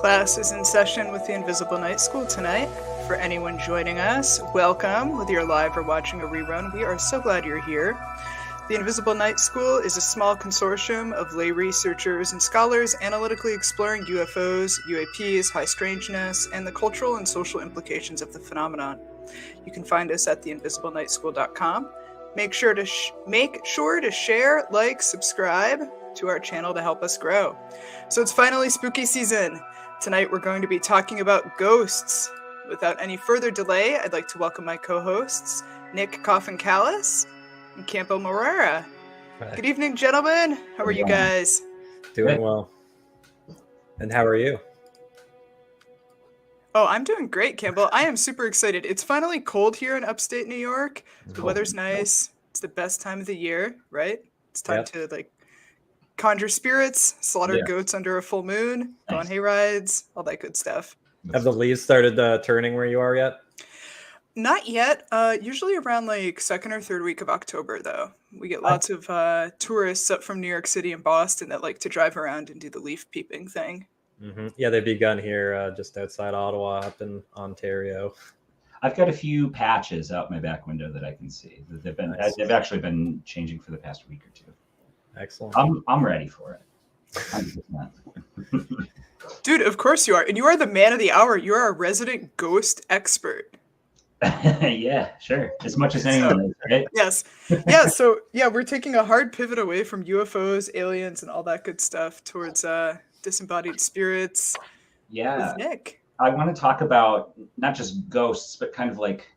Class is in session with the Invisible Night School tonight. For anyone joining us, welcome. Whether you're live or watching a rerun, we are so glad you're here. The Invisible Night School is a small consortium of lay researchers and scholars analytically exploring UFOs, UAPs, high strangeness, and the cultural and social implications of the phenomenon. You can find us at theinvisiblenightschool.com. Make sure to share, like, subscribe to our channel to help us grow. So it's finally spooky season. Tonight we're going to be talking about ghosts. Without any further delay, I'd like to welcome my co-hosts, Nick Coffin Callis and Campbell Morera. Right. Good evening, gentlemen. How are you guys? Doing well. And how are you? Oh, I'm doing great, Campbell. I am super excited. It's finally cold here in upstate New York. The weather's nice. It's the best time of the year, right? It's time to conjure spirits, slaughter goats under a full moon, go on hay rides, all that good stuff. Have the leaves started turning where you are yet? Not yet. Usually around like second or third week of October, though. We get lots of tourists up from New York City and Boston that like to drive around and do the leaf peeping thing. Mm-hmm. Yeah, they've begun here just outside Ottawa, up in Ontario. I've got a few patches out my back window that I can see. They've actually been changing for the past week or two. Excellent. I'm ready for it. 100%. Dude, of course you are. And you are the man of the hour. You are a resident ghost expert. Yeah, sure. As much as anyone is, right? Yes. Yeah, so we're taking a hard pivot away from UFOs, aliens, and all that good stuff towards disembodied spirits. Yeah. With Nick. I want to talk about not just ghosts, but kind of like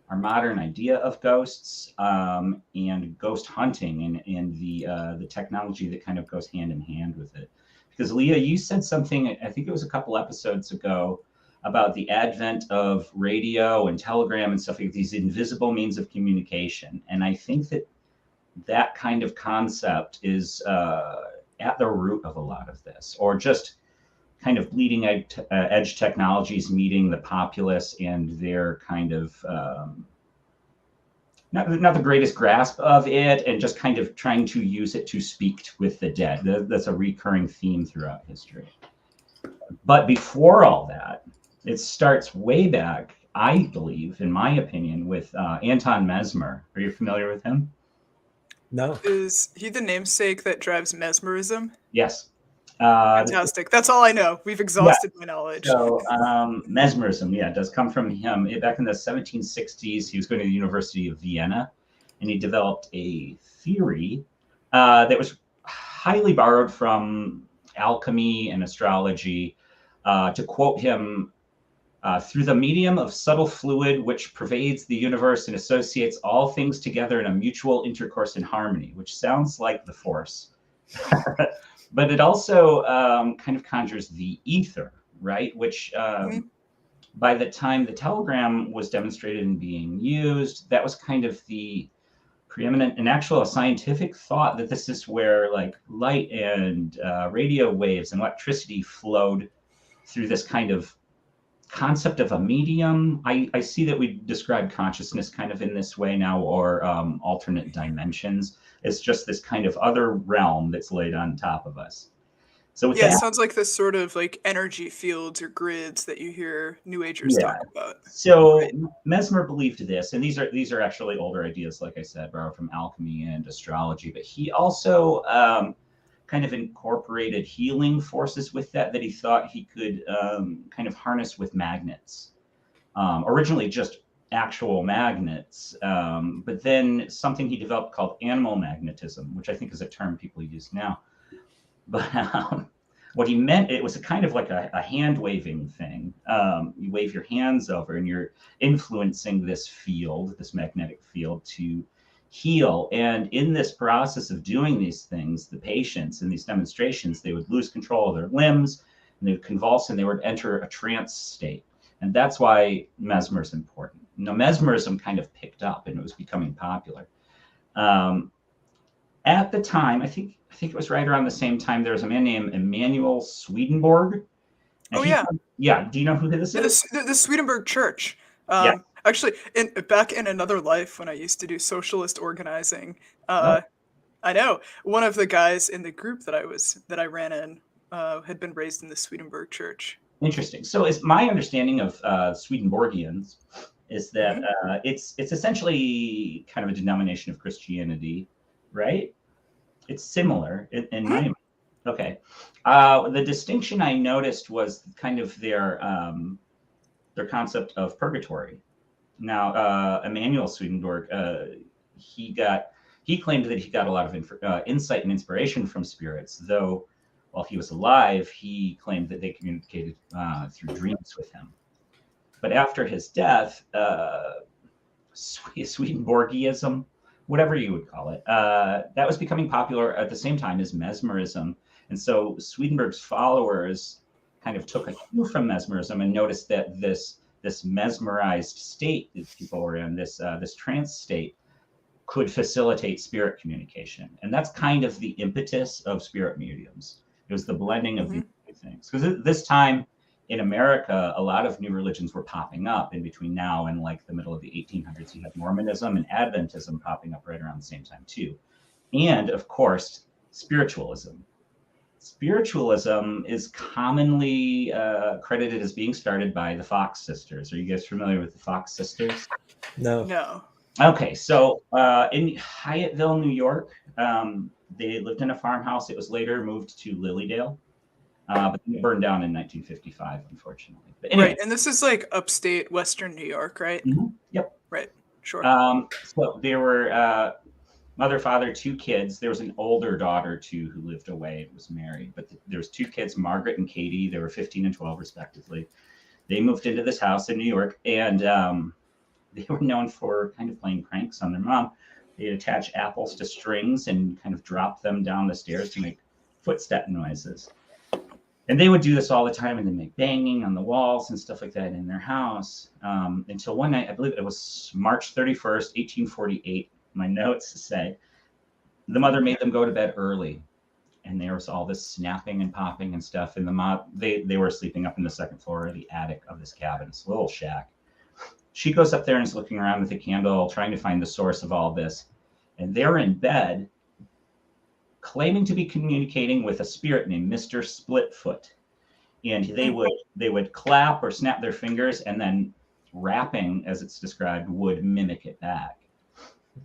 our modern idea of ghosts and ghost hunting and the technology that kind of goes hand in hand with it. Because Leah, you said something, I think it was a couple episodes ago, about the advent of radio and telegram and stuff like these invisible means of communication. And I think that kind of concept is at the root of a lot of this, or just kind of bleeding edge technologies meeting the populace and their kind of not the greatest grasp of it, and just kind of trying to use it to speak with the dead. That's a recurring theme throughout history. But before all that, it starts way back, I believe, in my opinion, with Anton Mesmer. Are you familiar with him? No. Is he the namesake that drives mesmerism? Yes. Fantastic. That's all I know. We've exhausted my knowledge. So mesmerism, does come from him. Back in the 1760s, he was going to the University of Vienna, and he developed a theory that was highly borrowed from alchemy and astrology. To quote him, through the medium of subtle fluid which pervades the universe and associates all things together in a mutual intercourse and harmony, which sounds like the Force. But it also kind of conjures the ether, right? Which by the time the telegram was demonstrated and being used, that was kind of the preeminent and actual scientific thought that this is where like light and radio waves and electricity flowed through this kind of concept of a medium. I see that we describe consciousness kind of in this way now, or alternate dimensions. It's just this kind of other realm that's laid on top of us. So it sounds like this sort of like energy fields or grids that you hear New Agers talk about. So Mesmer believed this, and these are actually older ideas, like I said, borrowed from alchemy and astrology. But he also kind of incorporated healing forces with that he thought he could kind of harness with magnets. Originally just actual magnets, but then something he developed called animal magnetism, which I think is a term people use now. But what he meant, it was a kind of like a hand waving thing. You wave your hands over and you're influencing this field, this magnetic field, to heal. And in this process of doing these things, the patients in these demonstrations, they would lose control of their limbs and they would convulse and they would enter a trance state. And that's why Mesmer is important. Mesmerism kind of picked up and it was becoming popular. At the time, I think it was right around the same time, there was a man named Emanuel Swedenborg. Do you know who this is? The Swedenborg Church. Actually, back in another life when I used to do socialist organizing, I know one of the guys in the group that I ran in had been raised in the Swedenborg Church. Interesting. So, is my understanding of Swedenborgians is that it's essentially kind of a denomination of Christianity, right? It's similar in my okay. The distinction I noticed was kind of their concept of purgatory. Now, Emanuel Swedenborg, he claimed that he got a lot of insight and inspiration from spirits, though while he was alive, he claimed that they communicated through dreams with him. But after his death, Swedenborgism, whatever you would call it, that was becoming popular at the same time as mesmerism. And so Swedenborg's followers kind of took a cue from mesmerism and noticed that this mesmerized state that people were in, this trance state, could facilitate spirit communication. And that's kind of the impetus of spirit mediums. It was the blending of these two things. Because at this time in America, a lot of new religions were popping up in between now and like the middle of the 1800s. You had Mormonism and Adventism popping up right around the same time too. And of course, spiritualism. Spiritualism is commonly credited as being started by the Fox sisters. Are you guys familiar with the Fox sisters? No. Okay, so in Hyattville, New York, they lived in a farmhouse. It was later moved to Lilydale, but it burned down in 1955, unfortunately. But anyway, right, and this is like upstate Western New York, right? Yep. Right, sure. So there were mother, father, 2 kids. There was an older daughter too who lived away and was married, but there was 2 kids, Margaret and Katie. They were 15 and 12 respectively. They moved into this house in New York, and they were known for kind of playing pranks on their mom. They'd attach apples to strings and kind of drop them down the stairs to make footstep noises. And they would do this all the time, and then make banging on the walls and stuff like that in their house. Until one night, I believe it was March 31st, 1848, my notes say, the mother made them go to bed early. And there was all this snapping and popping and stuff. And they were sleeping up in the second floor of the attic of this cabin, this little shack. She goes up there and is looking around with a candle, trying to find the source of all this. And they're in bed, claiming to be communicating with a spirit named Mr. Splitfoot. And they would clap or snap their fingers, and then rapping, as it's described, would mimic it back.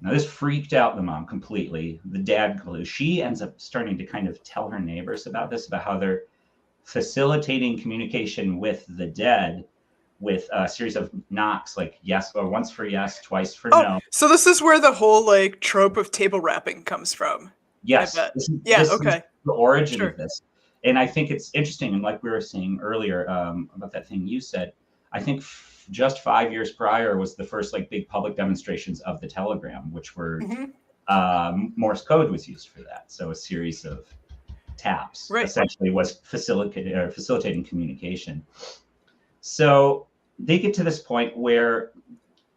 Now, this freaked out the mom completely. The dad, she ends up starting to kind of tell her neighbors about this, about how they're facilitating communication with the dead with a series of knocks, like yes, or once for yes, twice for no. So this is where the whole like trope of table rapping comes from. Yes. This is the origin of this. And I think it's interesting. And like we were saying earlier about that thing you said, I think just 5 years prior was the first like big public demonstrations of the telegram, which were Morse code was used for that. So a series of taps essentially was facilitating communication. So they get to this point where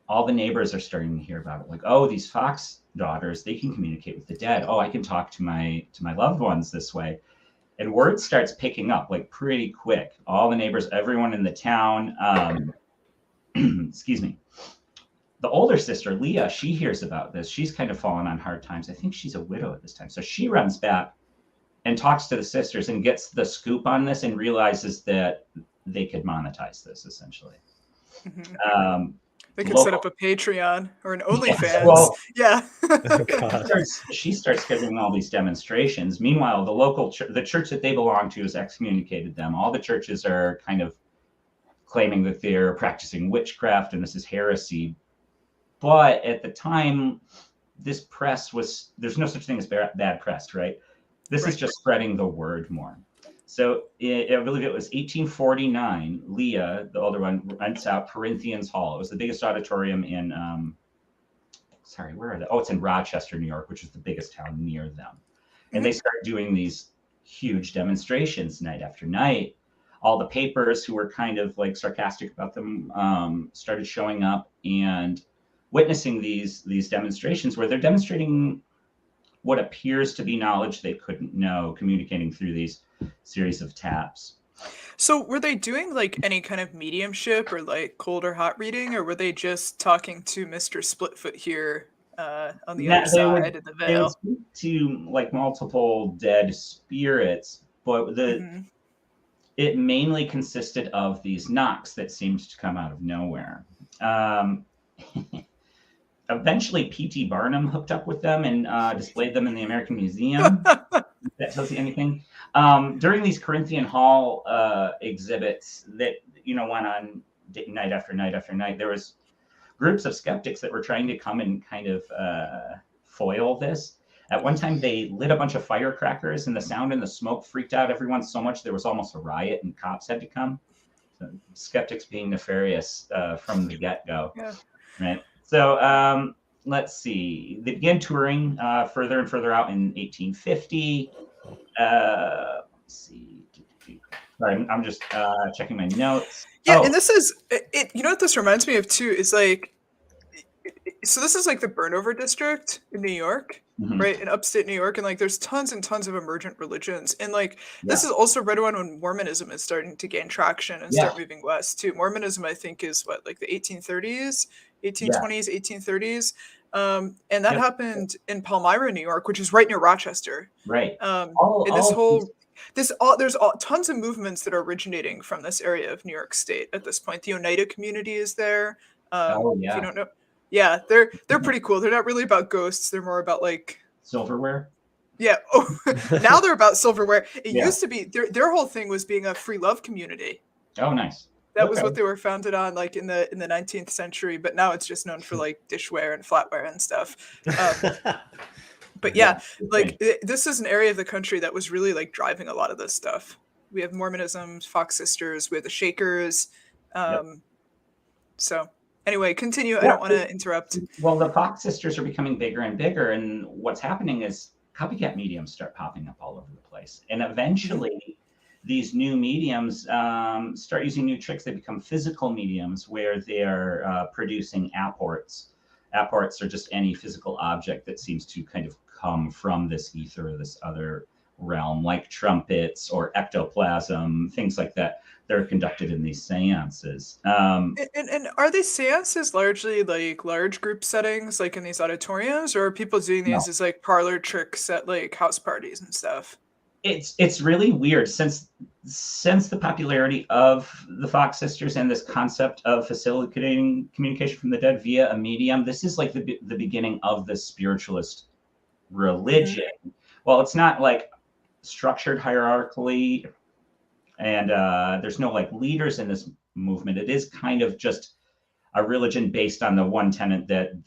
all the neighbors are starting to hear about it. Like, oh, these Fox daughters, they can communicate with the dead. Oh, I can talk to my loved ones this way. And word starts picking up like pretty quick. All the neighbors, everyone in the town, excuse me. The older sister, Leah, she hears about this. She's kind of fallen on hard times. I think she's a widow at this time. So she runs back and talks to the sisters and gets the scoop on this and realizes that they could monetize this essentially. They could set up a Patreon or an OnlyFans. She starts scheduling all these demonstrations. Meanwhile, the local the church that they belong to has excommunicated them. All the churches are kind of claiming that they're practicing witchcraft and this is heresy. But at the time, this press was, there's no such thing as bad press, right? This is just spreading the word more. So I believe it was 1849, Leah, the older one, rents out Corinthians Hall. It was the biggest auditorium in, where are they? Oh, it's in Rochester, New York, which is the biggest town near them. And they started doing these huge demonstrations night after night. All the papers who were kind of like sarcastic about them started showing up and witnessing these demonstrations where they're demonstrating what appears to be knowledge they couldn't know, communicating through these series of taps. So were they doing like any kind of mediumship or like cold or hot reading, or were they just talking to Mr. Splitfoot here on the other side of the veil? They would speak to like multiple dead spirits, but Mm-hmm. it mainly consisted of these knocks that seemed to come out of nowhere. Eventually, P.T. Barnum hooked up with them and displayed them in the American Museum. If that tells you anything. During these Corinthian Hall exhibits that went on night after night after night, there was groups of skeptics that were trying to come and kind of foil this. At one time, they lit a bunch of firecrackers, and the sound and the smoke freaked out everyone so much there was almost a riot, and cops had to come. So, skeptics being nefarious from the get-go. Yeah. Right. So let's see. They began touring further and further out in 1850. Let's see. Sorry, I'm just checking my notes. Yeah, and this is it. You know what this reminds me of too is like, so this is like the Burnover district in New York, right, in upstate New York, and like there's tons and tons of emergent religions, and like this is also right around when Mormonism is starting to gain traction and start moving west too. Mormonism, I think, is what, like the 1830s, 1820s, 1830s, and that happened in Palmyra, New York, which is right near Rochester. Right. And there's tons of movements that are originating from this area of New York State at this point. The Oneida community is there. If you don't know. Yeah, they're pretty cool. They're not really about ghosts. They're more about like silverware. Yeah. Oh, now they're about silverware. It used to be their whole thing was being a free love community. Oh, nice. That was what they were founded on, like in the 19th century. But now it's just known for like dishware and flatware and stuff. But yeah, like this is an area of the country that was really like driving a lot of this stuff. We have Mormonism, Fox Sisters, we have the Shakers. So. Anyway, continue. I don't want to interrupt. Well, the Fox Sisters are becoming bigger and bigger, and what's happening is copycat mediums start popping up all over the place. And eventually, these new mediums start using new tricks. They become physical mediums where they're producing apports. Apports are just any physical object that seems to kind of come from this ether or this other realm, like trumpets or ectoplasm, things like that. They're conducted in these seances. And are these seances largely like large group settings, like in these auditoriums, or are people doing these as like parlor tricks at like house parties and stuff? It's really weird since the popularity of the Fox Sisters and this concept of facilitating communication from the dead via a medium. This is like the beginning of the spiritualist religion. Well, it's not like structured hierarchically. And there's no like leaders in this movement. It is kind of just a religion based on the one tenet that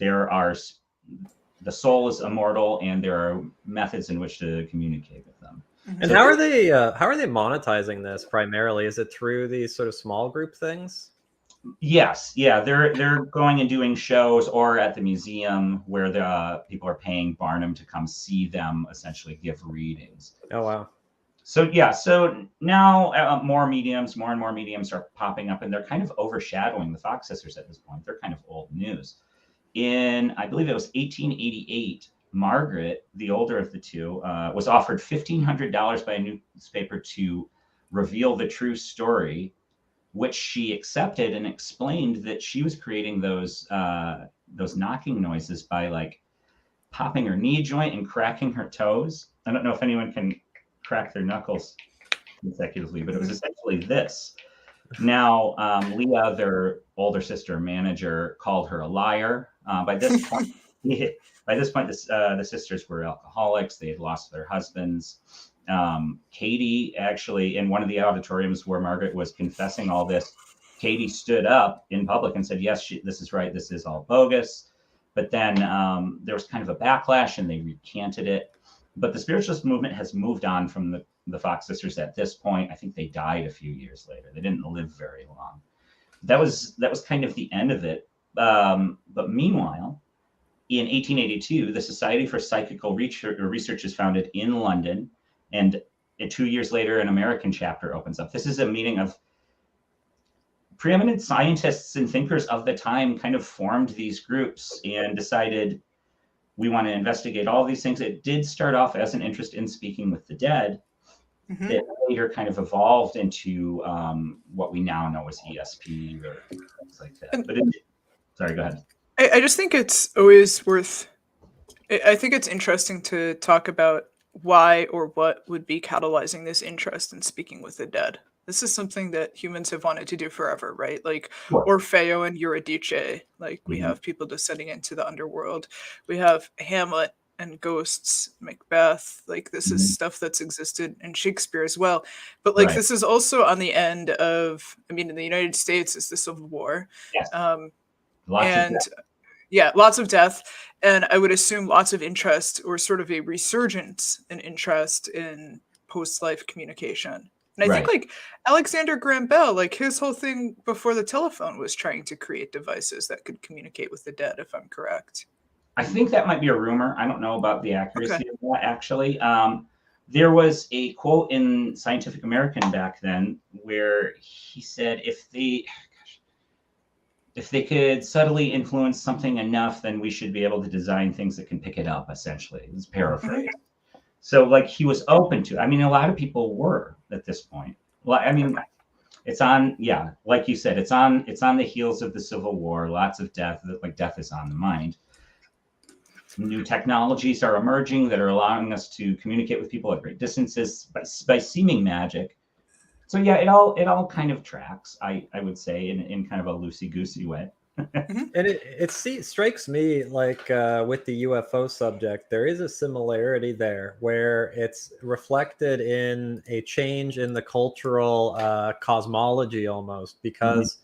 the soul is immortal and there are methods in which to communicate with them. And so how are they monetizing this primarily? Is it through these sort of small group things? Yes, yeah, they're going and doing shows or at the museum where the people are paying Barnum to come see them essentially give readings. Oh wow. So so now more and more mediums are popping up, and they're kind of overshadowing the Fox Sisters at this point. They're kind of old news. In, I believe it was 1888, Margaret, the older of the two, was offered $1,500 by a newspaper to reveal the true story, which she accepted and explained that she was creating those knocking noises by like popping her knee joint and cracking her toes. I don't know if anyone can crack their knuckles consecutively, but it was essentially this. Now, Leah, their older sister manager, called her a liar. By this point, the sisters were alcoholics. They had lost their husbands. Katie, actually, in one of the auditoriums where Margaret was confessing all this, Katie stood up in public and said, yes, this is right. This is all bogus. But then there was kind of a backlash and they recanted it. But the spiritualist movement has moved on from the Fox Sisters at this point. I think they died a few years later. They didn't live very long. That was kind of the end of it. But meanwhile, in 1882, the Society for Psychical Research is founded in London. And 2 years later, an American chapter opens up. This is a meeting of preeminent scientists and thinkers of the time kind of formed these groups and decided, we want to investigate all these things. It did start off as an interest in speaking with the dead. That later kind of evolved into what we now know as ESP or things like that. But sorry, go ahead. I just think it's always I think it's interesting to talk about why or what would be catalyzing this interest in speaking with the dead. This is something that humans have wanted to do forever, right? Like Sure. Orfeo and Eurydice. Like we Mhm. have people descending into the underworld. We have Hamlet and ghosts, Macbeth. Like this is Mhm. stuff that's existed in Shakespeare as well. But like Right. this is also on the end of, I mean, in the United States, it's the Civil War. Yes. Um, Lots of and yeah, lots of death. And I would assume lots of interest or sort of a resurgence in interest in post-life communication. And I think Right. like Alexander Graham Bell, like his whole thing before the telephone was trying to create devices that could communicate with the dead, if I'm correct. I think that might be a rumor. I don't know about the Okay. accuracy of that, actually. There was a quote in Scientific American back then where he said if they could subtly influence something enough, then we should be able to design things that can pick it up, essentially. It's paraphrased. So like he was open to, I mean, a lot of people were at this point. Well, I mean, it's on, yeah, like you said, it's on the heels of the Civil War, lots of death, like death is on the mind. New technologies are emerging that are allowing us to communicate with people at great distances by seeming magic. So yeah, it all kind of tracks, I would say, in kind of a loosey-goosey way. And it strikes me like with the UFO subject, there is a similarity there where it's reflected in a change in the cultural cosmology almost, because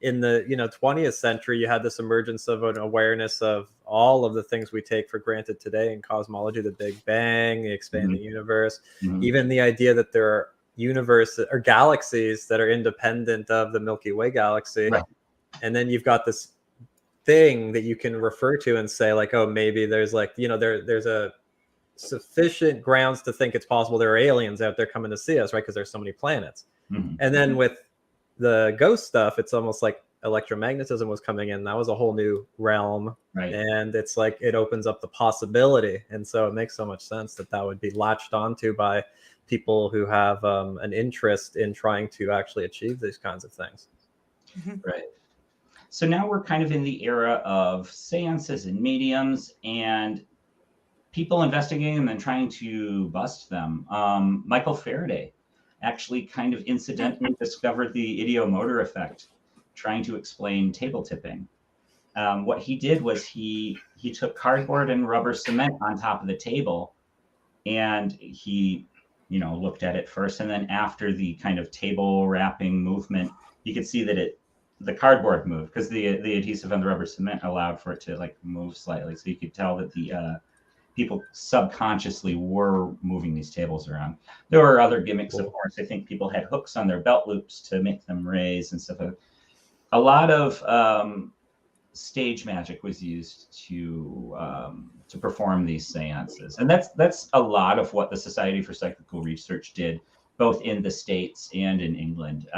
in the 20th century, you had this emergence of an awareness of all of the things we take for granted today in cosmology, the Big Bang, the expanding universe, even the idea that there are universes or galaxies that are independent of the Milky Way galaxy. Right. And then you've got this thing that you can refer to and say like, oh, maybe there's like, there's a sufficient grounds to think it's possible there are aliens out there coming to see us, right? Because there's so many planets. And then with the ghost stuff, it's almost like electromagnetism was coming in. That was a whole new realm. Right. And it's like it opens up the possibility. And so it makes so much sense that would be latched onto by people who have an interest in trying to actually achieve these kinds of things. Right. So now we're kind of in the era of seances and mediums and people investigating them and trying to bust them. Michael Faraday actually kind of incidentally discovered the ideomotor effect, trying to explain table tipping. What he did was he took cardboard and rubber cement on top of the table, and he looked at it first, and then after the kind of table wrapping movement, you could see that the cardboard moved because the adhesive on the rubber cement allowed for it to like move slightly. So you could tell that the people subconsciously were moving these tables around. There were other gimmicks, of course. I think people had hooks on their belt loops to make them raise and stuff. A lot of stage magic was used to perform these seances, and that's a lot of what the Society for Psychical Research did, both in the States and in England.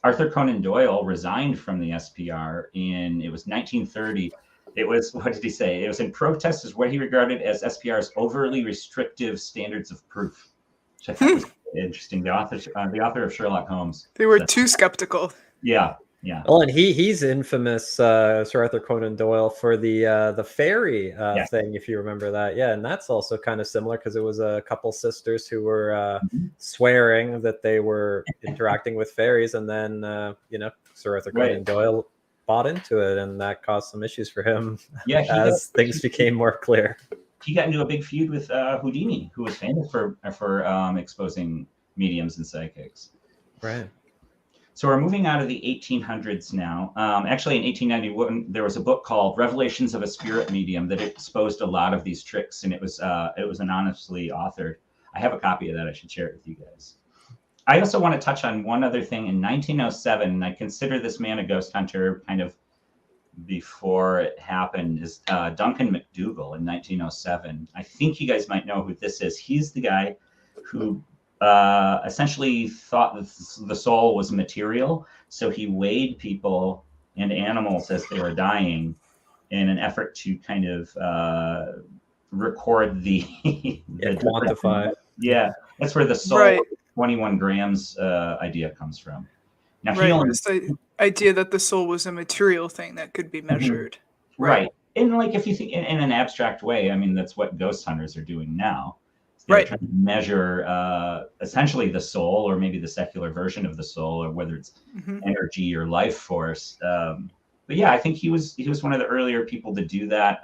Arthur Conan Doyle resigned from the SPR it was 1930. It was, what did he say? It was in protest as what he regarded as SPR's overly restrictive standards of proof, which I thought was interesting. The author of Sherlock Holmes. They were too skeptical. Yeah. Well, and he's infamous, Sir Arthur Conan Doyle, for the fairy thing, if you remember that. Yeah, and that's also kind of similar because it was a couple sisters who were swearing that they were interacting with fairies, and then Sir Arthur Conan Doyle bought into it, and that caused some issues for him as things became more clear. He got into a big feud with Houdini, who was famous for exposing mediums and psychics. Right. So we're moving out of the 1800s now. Actually, in 1891, there was a book called Revelations of a Spirit Medium that exposed a lot of these tricks, and it was anonymously authored. I have a copy of that. I should share it with you guys. I also want to touch on one other thing. In 1907, and I consider this man a ghost hunter kind of before it happened, is Duncan McDougall in 1907. I think you guys might know who this is. He's the guy who essentially thought that the soul was material. So he weighed people and animals as they were dying in an effort to kind of record the quantify. Yeah, that's where the soul 21 grams idea comes from. Now, the idea that the soul was a material thing that could be measured. Right. And like if you think in an abstract way, I mean, that's what ghost hunters are doing now. They were Right. trying to measure essentially the soul, or maybe the secular version of the soul, or whether it's energy or life force. But yeah, I think he was one of the earlier people to do that.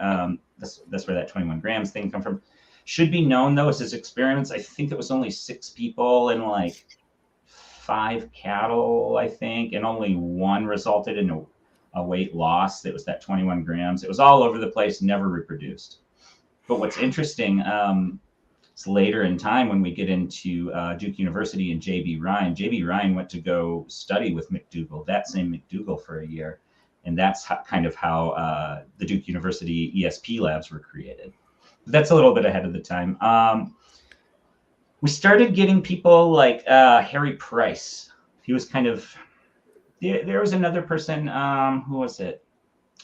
That's where that 21 grams thing come from. Should be known though, as his experiments, I think it was only 6 people and like 5 cattle, I think, and only one resulted in a weight loss. It was that 21 grams. It was all over the place, never reproduced. But what's interesting, it's later in time when we get into Duke University and J.B. Rhine. J.B. Rhine went to go study with McDougall, that same McDougall, for a year. And that's kind of how the Duke University ESP labs were created. That's a little bit ahead of the time. We started getting people like Harry Price. He was kind of, there was another person, who was it?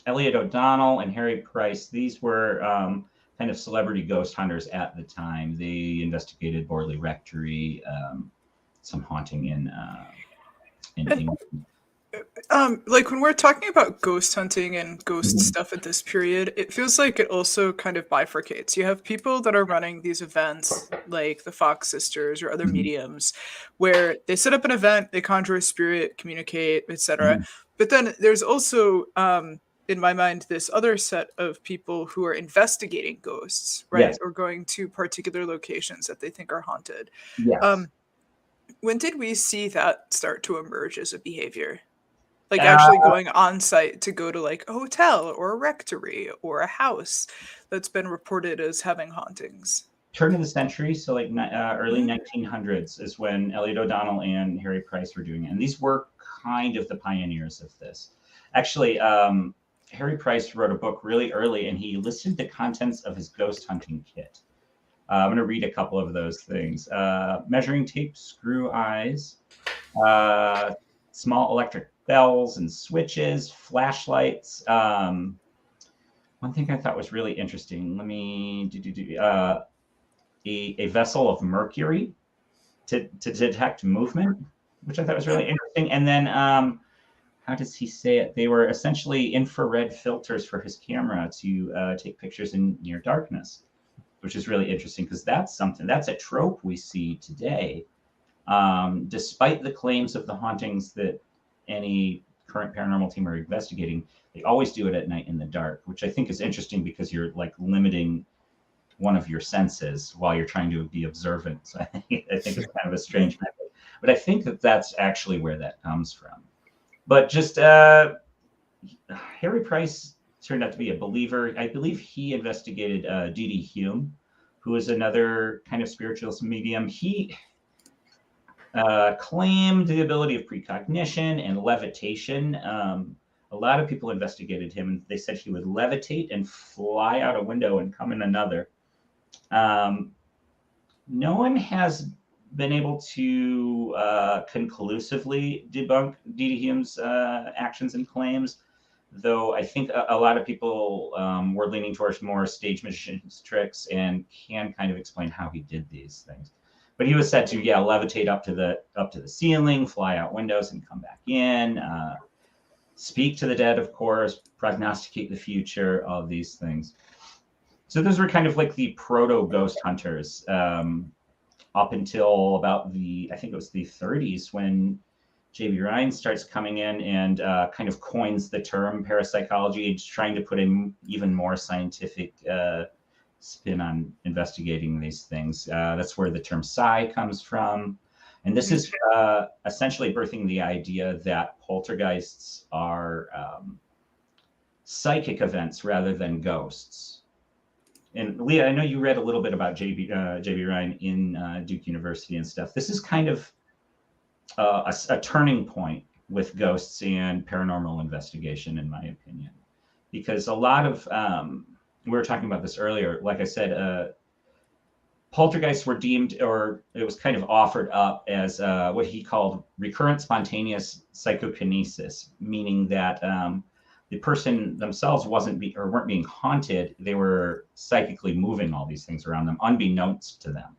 Elliot O'Donnell and Harry Price. These were kind of celebrity ghost hunters at the time. They investigated Borley Rectory, some haunting in England. Like when we're talking about ghost hunting and ghost stuff at this period, it feels like it also kind of bifurcates. You have people that are running these events like the Fox sisters or other mediums where they set up an event, they conjure a spirit, communicate, etc. But then there's also in my mind this other set of people who are investigating ghosts, right? Yes. Or going to particular locations that they think are haunted. Yes. When did we see that start to emerge as a behavior? Like actually going on site to go to like a hotel or a rectory or a house that's been reported as having hauntings. Turn of the century, so like early 1900s is when Elliot O'Donnell and Harry Price were doing it. And these were kind of the pioneers of this. Actually, Harry Price wrote a book really early, and he listed the contents of his ghost hunting kit. I'm going to read a couple of those things. Measuring tape, screw eyes, small electric bells and switches, flashlights. One thing I thought was really interesting. Let me a vessel of mercury to detect movement, which I thought was really interesting. And then how does he say it? They were essentially infrared filters for his camera to take pictures in near darkness, which is really interesting because that's a trope we see today. Despite the claims of the hauntings that any current paranormal team are investigating, they always do it at night in the dark, which I think is interesting because you're like limiting one of your senses while you're trying to be observant. So I think it's kind of a strange method, but I think that that's actually where that comes from. But just Harry Price turned out to be a believer. I believe he investigated D.D. Hume, who is another kind of spiritualist medium. He claimed the ability of precognition and levitation. A lot of people investigated him, and they said he would levitate and fly out a window and come in another. No one has been able to conclusively debunk D.D. Hume's actions and claims, though I think a lot of people were leaning towards more stage magician's tricks and can kind of explain how he did these things. But he was said to, levitate up to the ceiling, fly out windows, and come back in. Speak to the dead, of course, prognosticate the future, all of these things. So those were kind of like the proto ghost hunters up until about I think it was the 30s when J.B. Rhine starts coming in and kind of coins the term parapsychology, trying to put an even more scientific spin on investigating these things. That's where the term psi comes from. And this is essentially birthing the idea that poltergeists are psychic events rather than ghosts. And Leah, I know you read a little bit about J.B. Rhine in Duke University and stuff. This is kind of a turning point with ghosts and paranormal investigation, in my opinion, because a lot of we were talking about this earlier. Like I said, poltergeists were deemed, or it was kind of offered up as what he called recurrent spontaneous psychokinesis, meaning that the person themselves weren't being haunted. They were psychically moving all these things around them, unbeknownst to them.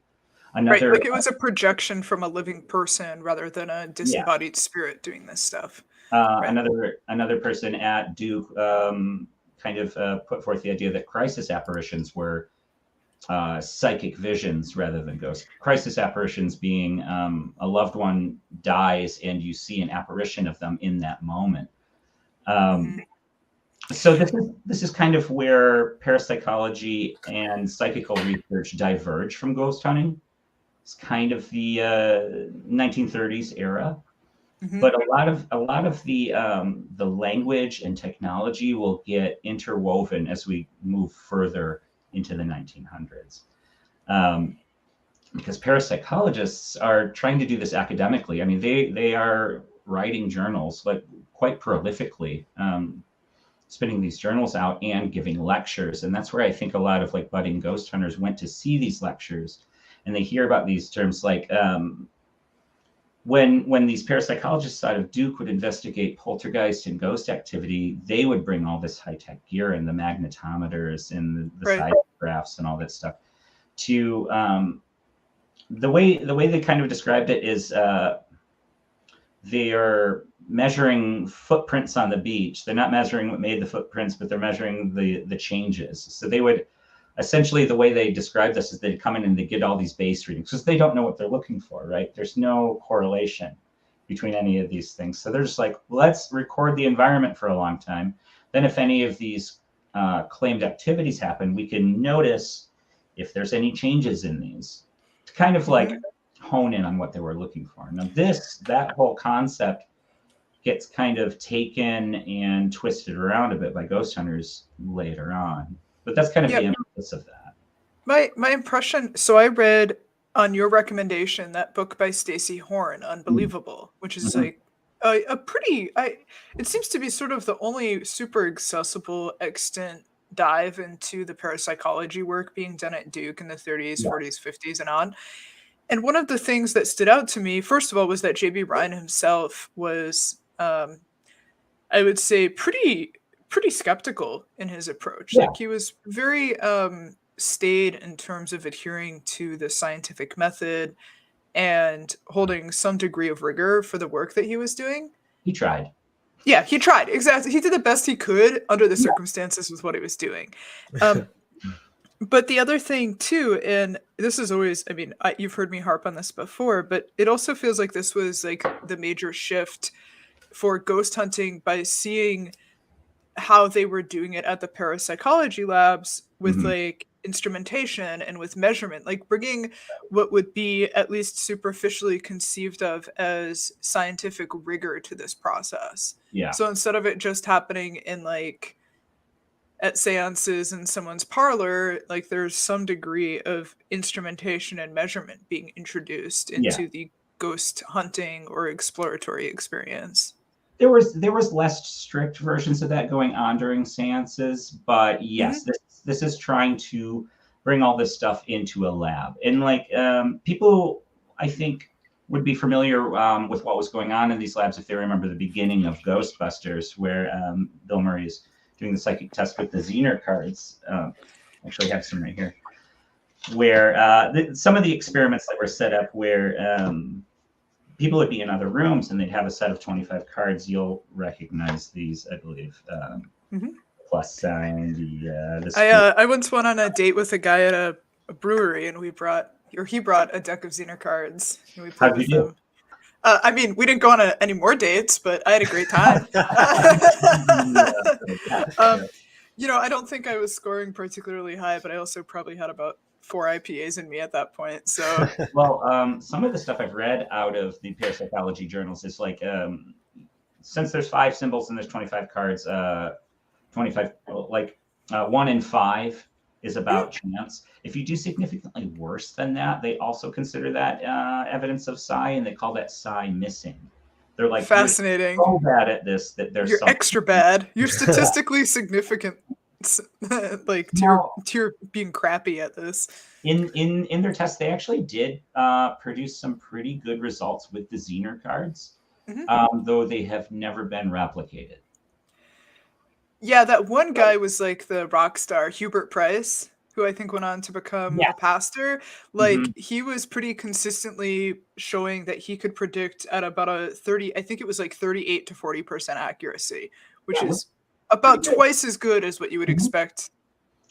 Right, like it was a projection from a living person rather than a disembodied spirit doing this stuff. Right. Another person at Duke kind of put forth the idea that crisis apparitions were psychic visions rather than ghosts. Crisis apparitions being a loved one dies and you see an apparition of them in that moment. So this is kind of where parapsychology and psychical research diverge from ghost hunting. It's kind of the 1930s era. But a lot of the language and technology will get interwoven as we move further into the 1900s, because parapsychologists are trying to do this academically. I mean, they are writing journals like quite prolifically, spinning these journals out and giving lectures, and that's where I think a lot of like budding ghost hunters went to see these lectures, and they hear about these terms like. When these parapsychologists out of Duke would investigate poltergeist and ghost activity, they would bring all this high-tech gear and the magnetometers and the seismographs and all that stuff. To the way they kind of described it is they are measuring footprints on the beach. They're not measuring what made the footprints, but they're measuring the changes. So they would essentially, the way they describe this is they'd come in and they get all these base readings because they don't know what they're looking for, right? There's no correlation between any of these things. So they're just like, let's record the environment for a long time. Then if any of these claimed activities happen, we can notice if there's any changes in these to kind of like hone in on what they were looking for. Now that whole concept gets kind of taken and twisted around a bit by ghost hunters later on. But that's kind of the emphasis of that. My impression. So I read on your recommendation that book by Stacey Horn, Unbelievable, which is like a pretty. It seems to be sort of the only super accessible extant dive into the parapsychology work being done at Duke in the 30s, 40s, 50s, and on. And one of the things that stood out to me, first of all, was that J.B. Ryan himself was, I would say, pretty skeptical in his approach. Like he was very staid in terms of adhering to the scientific method and holding some degree of rigor for the work that he was doing. He tried. Yeah, he tried. Exactly. He did the best he could under the circumstances with what he was doing. But the other thing too, and this is always, I mean, you've heard me harp on this before, but it also feels like this was like the major shift for ghost hunting by seeing how they were doing it at the parapsychology labs with like instrumentation and with measurement, like bringing what would be at least superficially conceived of as scientific rigor to this process. Yeah. So instead of it just happening in like at seances in someone's parlor, like there's some degree of instrumentation and measurement being introduced into the ghost hunting or exploratory experience. There was less strict versions of that going on during seances, but yes, this is trying to bring all this stuff into a lab. And like people, I think, would be familiar with what was going on in these labs if they remember the beginning of Ghostbusters, where Bill Murray's doing the psychic test with the Zener cards. Actually, I have some right here, where some of the experiments that were set up where people would be in other rooms and they'd have a set of 25 cards. You'll recognize these, I believe. Plus sign. I once went on a date with a guy at a brewery, and he brought a deck of Zener cards, and we played with them. I mean, we didn't go on any more dates, but I had a great time. You know, I don't think I was scoring particularly high, but I also probably had about 4 IPAs in me at that point. So, well, some of the stuff I've read out of the parapsychology journals is like, since there's 5 symbols and there's 25 cards, 25, like 1 in 5 is about chance. If you do significantly worse than that, they also consider that evidence of psi, and they call that psi missing. They're like, fascinating. You're so bad at this that there's you're extra bad. You're statistically significant. Like to being crappy at this. In their tests, they actually did produce some pretty good results with the Zener cards, though they have never been replicated. Yeah, that one guy was like the rock star Hubert Price, who I think went on to become a pastor. Like he was pretty consistently showing that he could predict at about a 30, I think it was like 38 to 40% accuracy, which is about twice as good as what you would expect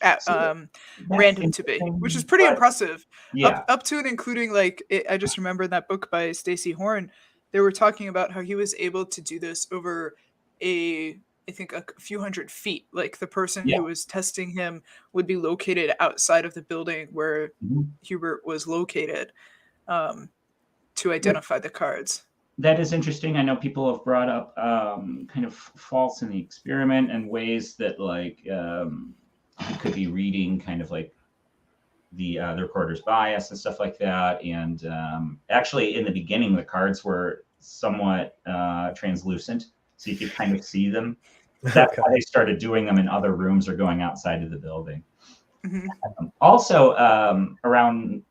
at, So that's random to be, which is interesting, pretty but impressive. yeah, Up to and including like I just remember in that book by Stacey Horn, they were talking about how he was able to do this over a I think a few hundred feet. Like the person yeah. who was testing him would be located outside of the building where Mhm. Hubert was located, um, to Well, identify the cards. that is interesting. I know people have brought up kind of faults in the experiment and ways that like he could be reading kind of like the recorder's bias and stuff like that. And actually, in the beginning, the cards were somewhat translucent, so you could kind of see them. That's Okay. why they started doing them in other rooms or going outside of the building. Hmm. Also, around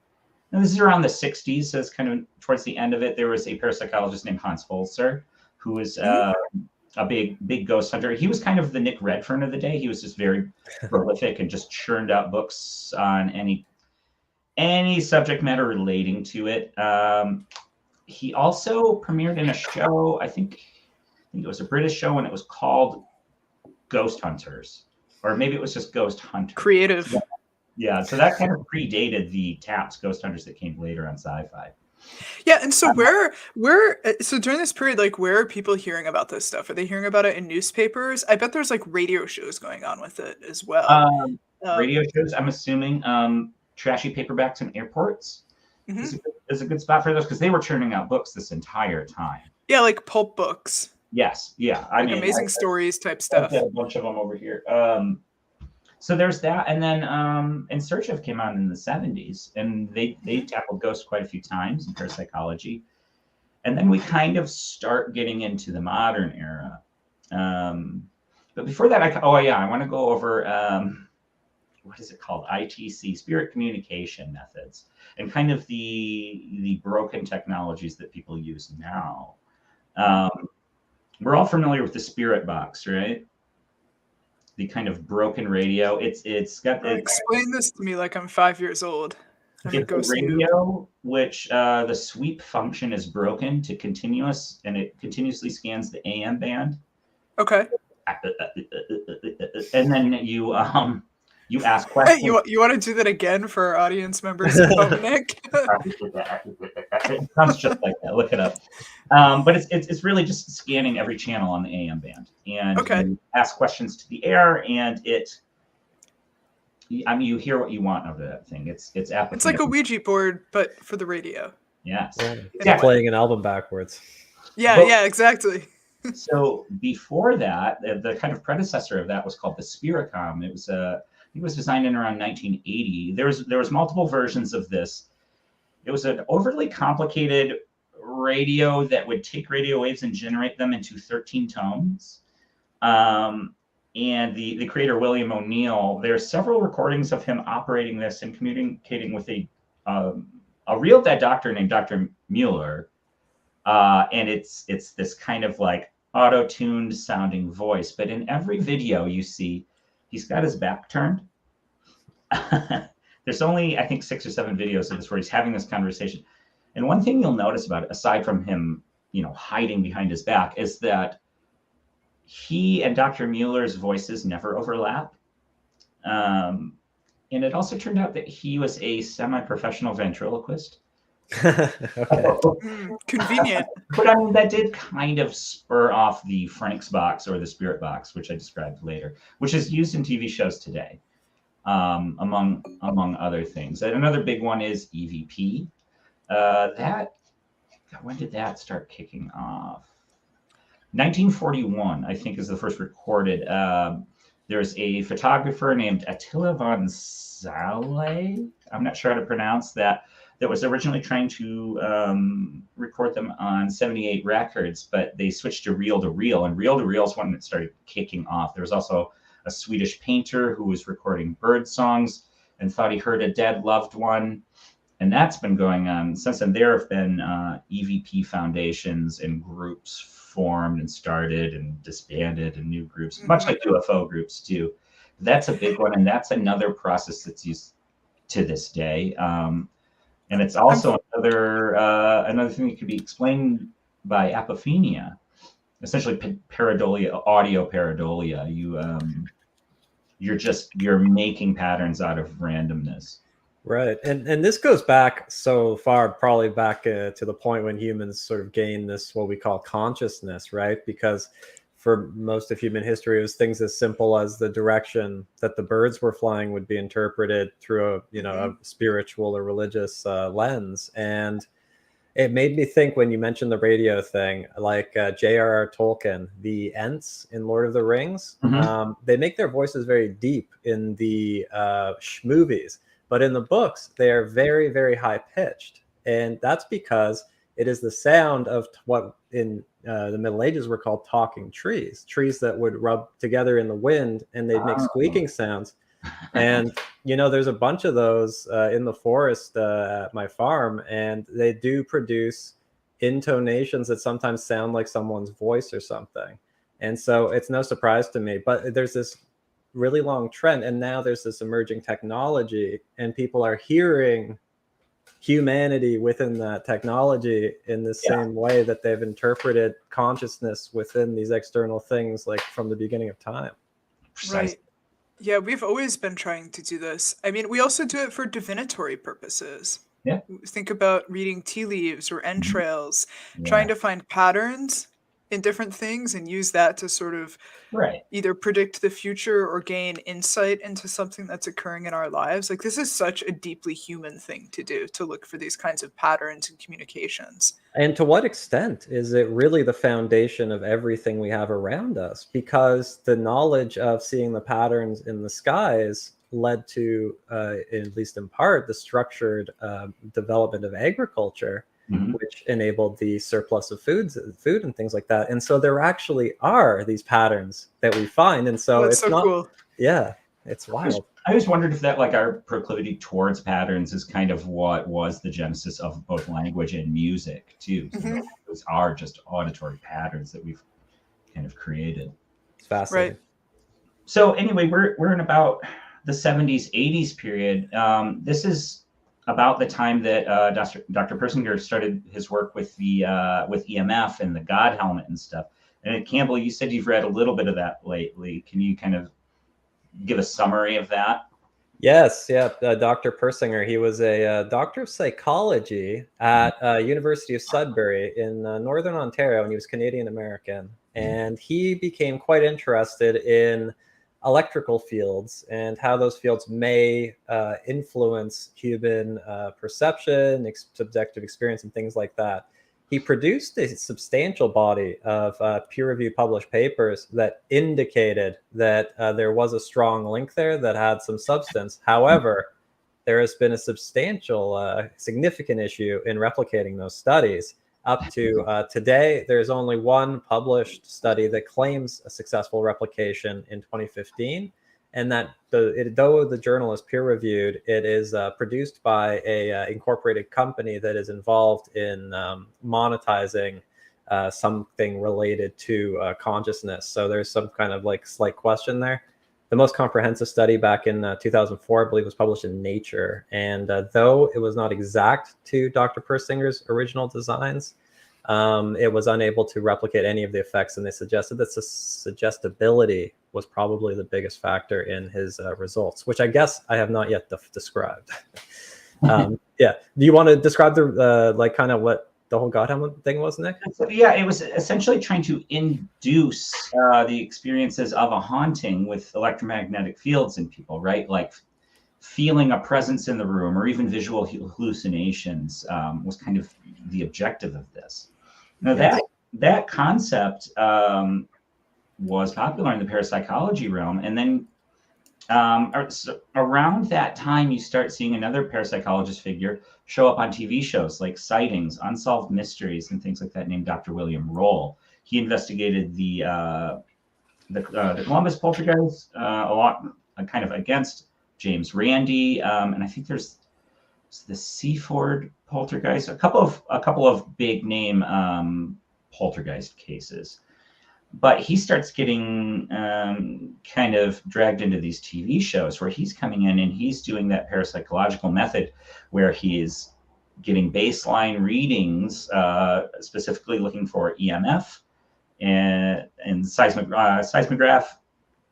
this is around the 60s, so it's kind of towards the end of it. There was a parapsychologist named Hans Holzer, who was Hmm. a big ghost hunter. He was kind of the Nick Redfern of the day. He was just very prolific and just churned out books on any subject matter relating to it. He also premiered in a show. I think it was a British show, and it was called Ghost Hunters, or maybe it was just Ghost Hunters. Creative. Yeah, so that kind of predated the Taps Ghost Hunters that came later on Sci-Fi. Yeah, and so so during this period, like where are people hearing about this stuff? Are they hearing about it in newspapers? I bet there's like radio shows going on with it as well. Radio shows, I'm assuming, trashy paperbacks in airports Mhm. is a good spot for those because they were churning out books this entire time. Yeah, like pulp books, Yes, yeah. I like mean, amazing stories type I've got stuff. a bunch of them over here. So there's that, and then In Search of came out in the 70s, and they Mhm. tackled ghosts quite a few times in parapsychology, and then we kind of start getting into the modern era. But before that, I want to go over what is it called? ITC, spirit communication methods, and kind of the broken technologies that people use now. We're all familiar with the spirit box, right? The kind of broken radio. Explain this to me like I'm 5 years old. I'm a It's a ghost noob. radio which the sweep function is broken to continuous, and it continuously scans the AM band, Okay. and then you ask Hey, questions. you want to do that again for our audience members at home, Nick? It sounds just like that. Look it up. But it's really just scanning every channel on the AM band, and Okay. you ask questions to the air, and you hear what you want of that thing. It's It's application. like a Ouija board, but for the radio. Yes. Yeah, In it's a way. playing an album backwards. Yeah, But- yeah, exactly. So before that, the kind of predecessor of that was called the Spiricom. It was designed in around 1980. There was multiple versions of this. It was an overly complicated radio that would take radio waves and generate them into 13 tones. And the creator, William O'Neill, there are several recordings of him operating this and communicating with a real dead doctor named Dr. Mueller. And it's this kind of like auto-tuned sounding voice. But in every video you see, he's got his back turned. There's only, I think, 6 or 7 videos of this where he's having this conversation. And one thing you'll notice about it, aside from him, hiding behind his back, is that he and Dr. Mueller's voices never overlap. And it also turned out that he was a semi-professional ventriloquist. Okay. Convenient. But I mean, that did kind of spur off the Frank's box or the spirit box, which I described later, which is used in TV shows today, among other things. And another big one is EVP. When did that start kicking off? 1941, I think, is the first recorded. There's a photographer named Attila von Zale. I'm not sure how to pronounce that. That was originally trying to record them on 78 records, but they switched to reel, and reel is when it started kicking off. There was also a Swedish painter who was recording bird songs and thought he heard a dead loved one. And that's been going on since then. There have been EVP foundations and groups formed and started and disbanded, and new groups, much like UFO groups too. That's a big one, and that's another process that's used to this day. And it's also another thing that could be explained by apophenia, essentially pareidolia, audio pareidolia. you're making patterns out of randomness. Right. And this goes back so far, probably back to the point when humans sort of gained this, what we call consciousness, right? Because for most of human history, it was things as simple as the direction that the birds were flying would be interpreted through a, you know, a spiritual or religious lens. And it made me think, when you mentioned the radio thing, like J.R.R. Tolkien, the Ents in Lord of the Rings, they make their voices very deep in the movies. But in the books, they are very, very high pitched. And that's because it is the sound of what in the Middle Ages were called talking trees, trees that would rub together in the wind and they'd make squeaking sounds. And, you know, there's a bunch of those in the forest at my farm, and they do produce intonations that sometimes sound like someone's voice or something. And so it's no surprise to me. But there's this really long trend, and now there's this emerging technology, and people are hearing humanity within that technology in the same way that they've interpreted consciousness within these external things, like from the beginning of time. Right. Yeah, we've always been trying to do this. I mean, we also do it for divinatory purposes. Yeah. Think about reading tea leaves or entrails, trying to find patterns in different things and use that to sort of either predict the future or gain insight into something that's occurring in our lives. Like, this is such a deeply human thing to do, to look for these kinds of patterns and communications. And to what extent is it really the foundation of everything we have around us? Because the knowledge of seeing the patterns in the skies led to, at least in part, the structured development of agriculture, which enabled the surplus of food and things like that. And so there actually are these patterns that we find. And so That's it's so not cool. Yeah, it's wild. I always wondered if that, like, our proclivity towards patterns is kind of what was the genesis of both language and music too. So those are just auditory patterns that we've kind of created. It's fascinating. Right. So anyway, we're in about the 70s, 80s period. This is about the time that Dr. Persinger started his work with the with EMF and the God helmet and stuff. And Campbell, you said you've read a little bit of that lately. Can you kind of give a summary of that? Yes, yeah. Dr. Persinger, he was a doctor of psychology at University of Sudbury in Northern Ontario, and he was Canadian American. And he became quite interested in electrical fields and how those fields may influence human perception, subjective experience, and things like that. He produced a substantial body of peer-reviewed published papers that indicated that there was a strong link there that had some substance. However, there has been a substantial, significant issue in replicating those studies. Up to today, there's only one published study that claims a successful replication in 2015. And that though the journal is peer-reviewed, it is produced by a incorporated company that is involved in monetizing something related to consciousness. So there's some kind of like slight question there. The most comprehensive study back in 2004, I believe, was published in Nature. And though it was not exact to Dr. Persinger's original designs, it was unable to replicate any of the effects. And they suggested that suggestibility was probably the biggest factor in his results, which I guess I have not yet described. Yeah. Do you want to describe the like kind of what the whole God helmet thing was, Nick? Yeah, it was essentially trying to induce the experiences of a haunting with electromagnetic fields in people, right? Like feeling a presence in the room or even visual hallucinations was kind of the objective of this. Now, that concept was popular in the parapsychology realm. And then around that time, you start seeing another parapsychologist figure show up on TV shows like Sightings, Unsolved Mysteries, and things like that, named Dr. William Roll. He investigated the Columbus poltergeist a lot, kind of against James Randi, and I think there's the Seaford poltergeist, a couple of big name poltergeist cases. But he starts getting kind of dragged into these TV shows where he's coming in and he's doing that parapsychological method where he is getting baseline readings, specifically looking for EMF and seismograph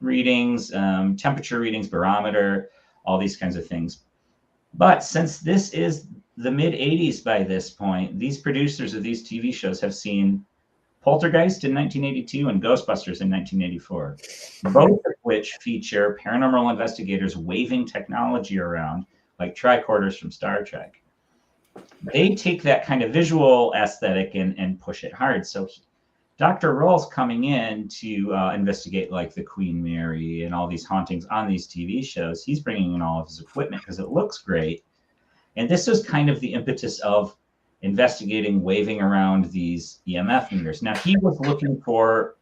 readings, temperature readings, barometer, all these kinds of things. But since this is the mid 80s by this point, these producers of these TV shows have seen Poltergeist in 1982 and Ghostbusters in 1984, both of which feature paranormal investigators waving technology around like tricorders from Star Trek. They take that kind of visual aesthetic and push it hard. So Dr. Roll's coming in to investigate like the Queen Mary and all these hauntings on these TV shows. He's bringing in all of his equipment because it looks great. And this is kind of the impetus of investigating waving around these EMF meters. Now, he was looking for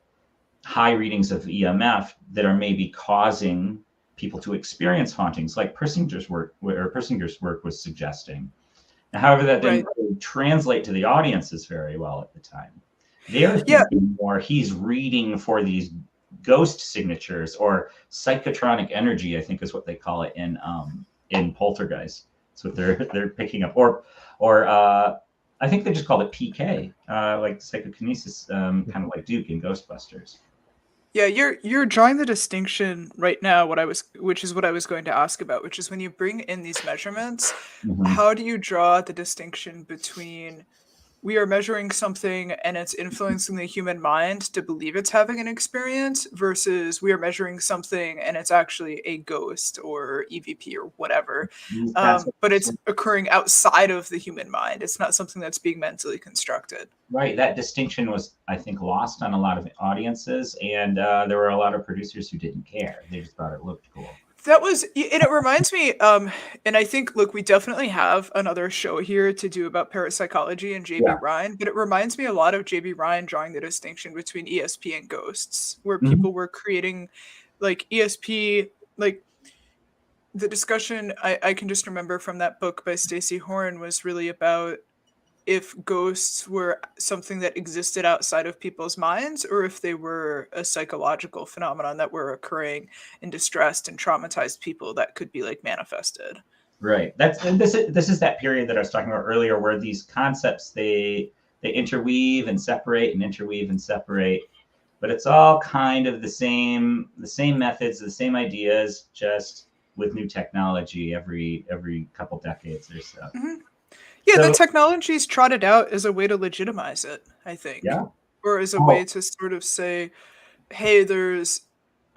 high readings of EMF that are maybe causing people to experience hauntings, like Persinger's work was suggesting. Now, however, that didn't really translate to the audiences very well at the time. They're thinking more he's reading for these ghost signatures or psychotronic energy, I think is what they call it in Poltergeist. That's what they're picking up. Or I think they just called it PK, like psychokinesis, kind of like Duke in Ghostbusters. Yeah, you're drawing the distinction right now, which is what I was going to ask about, which is when you bring in these measurements, how do you draw the distinction between we are measuring something and it's influencing the human mind to believe it's having an experience versus we are measuring something and it's actually a ghost or EVP or whatever. But it's occurring outside of the human mind. It's not something that's being mentally constructed. Right. That distinction was, I think, lost on a lot of audiences. And there were a lot of producers who didn't care. They just thought it looked cool. That was, and it reminds me, and I think, look, we definitely have another show here to do about parapsychology and J.B. Ryan, but it reminds me a lot of J.B. Ryan drawing the distinction between ESP and ghosts, where people were creating, like, ESP, like, the discussion I can just remember from that book by Stacey Horn was really about if ghosts were something that existed outside of people's minds or if they were a psychological phenomenon that were occurring in distressed and traumatized people that could be like manifested. Right. This is that period that I was talking about earlier where these concepts they interweave and separate and interweave and separate, but it's all kind of the same methods, the same ideas, just with new technology every couple decades or so. Yeah, the technology's trotted out as a way to legitimize it, I think. Yeah. Or as a way to sort of say, hey, there's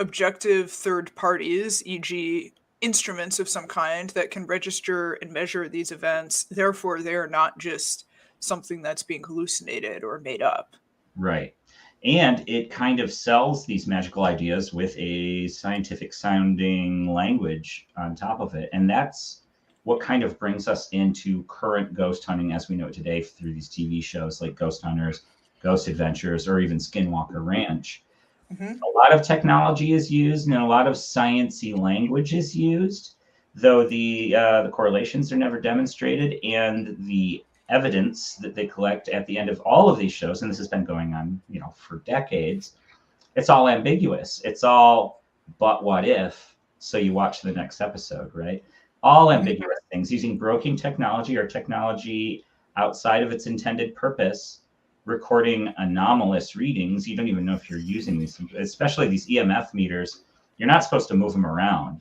objective third parties, e.g. instruments of some kind that can register and measure these events. Therefore, they're not just something that's being hallucinated or made up. Right. And it kind of sells these magical ideas with a scientific sounding language on top of it. And that's what kind of brings us into current ghost hunting as we know it today through these TV shows like Ghost Hunters, Ghost Adventures, or even Skinwalker Ranch. A lot of technology is used and a lot of sciencey language is used, though the correlations are never demonstrated, and the evidence that they collect at the end of all of these shows, and this has been going on, for decades, it's all ambiguous. It's all, but what if? So you watch the next episode, right? All ambiguous things using broken technology or technology outside of its intended purpose, recording anomalous readings. You don't even know if you're using these, especially these EMF meters. You're not supposed to move them around.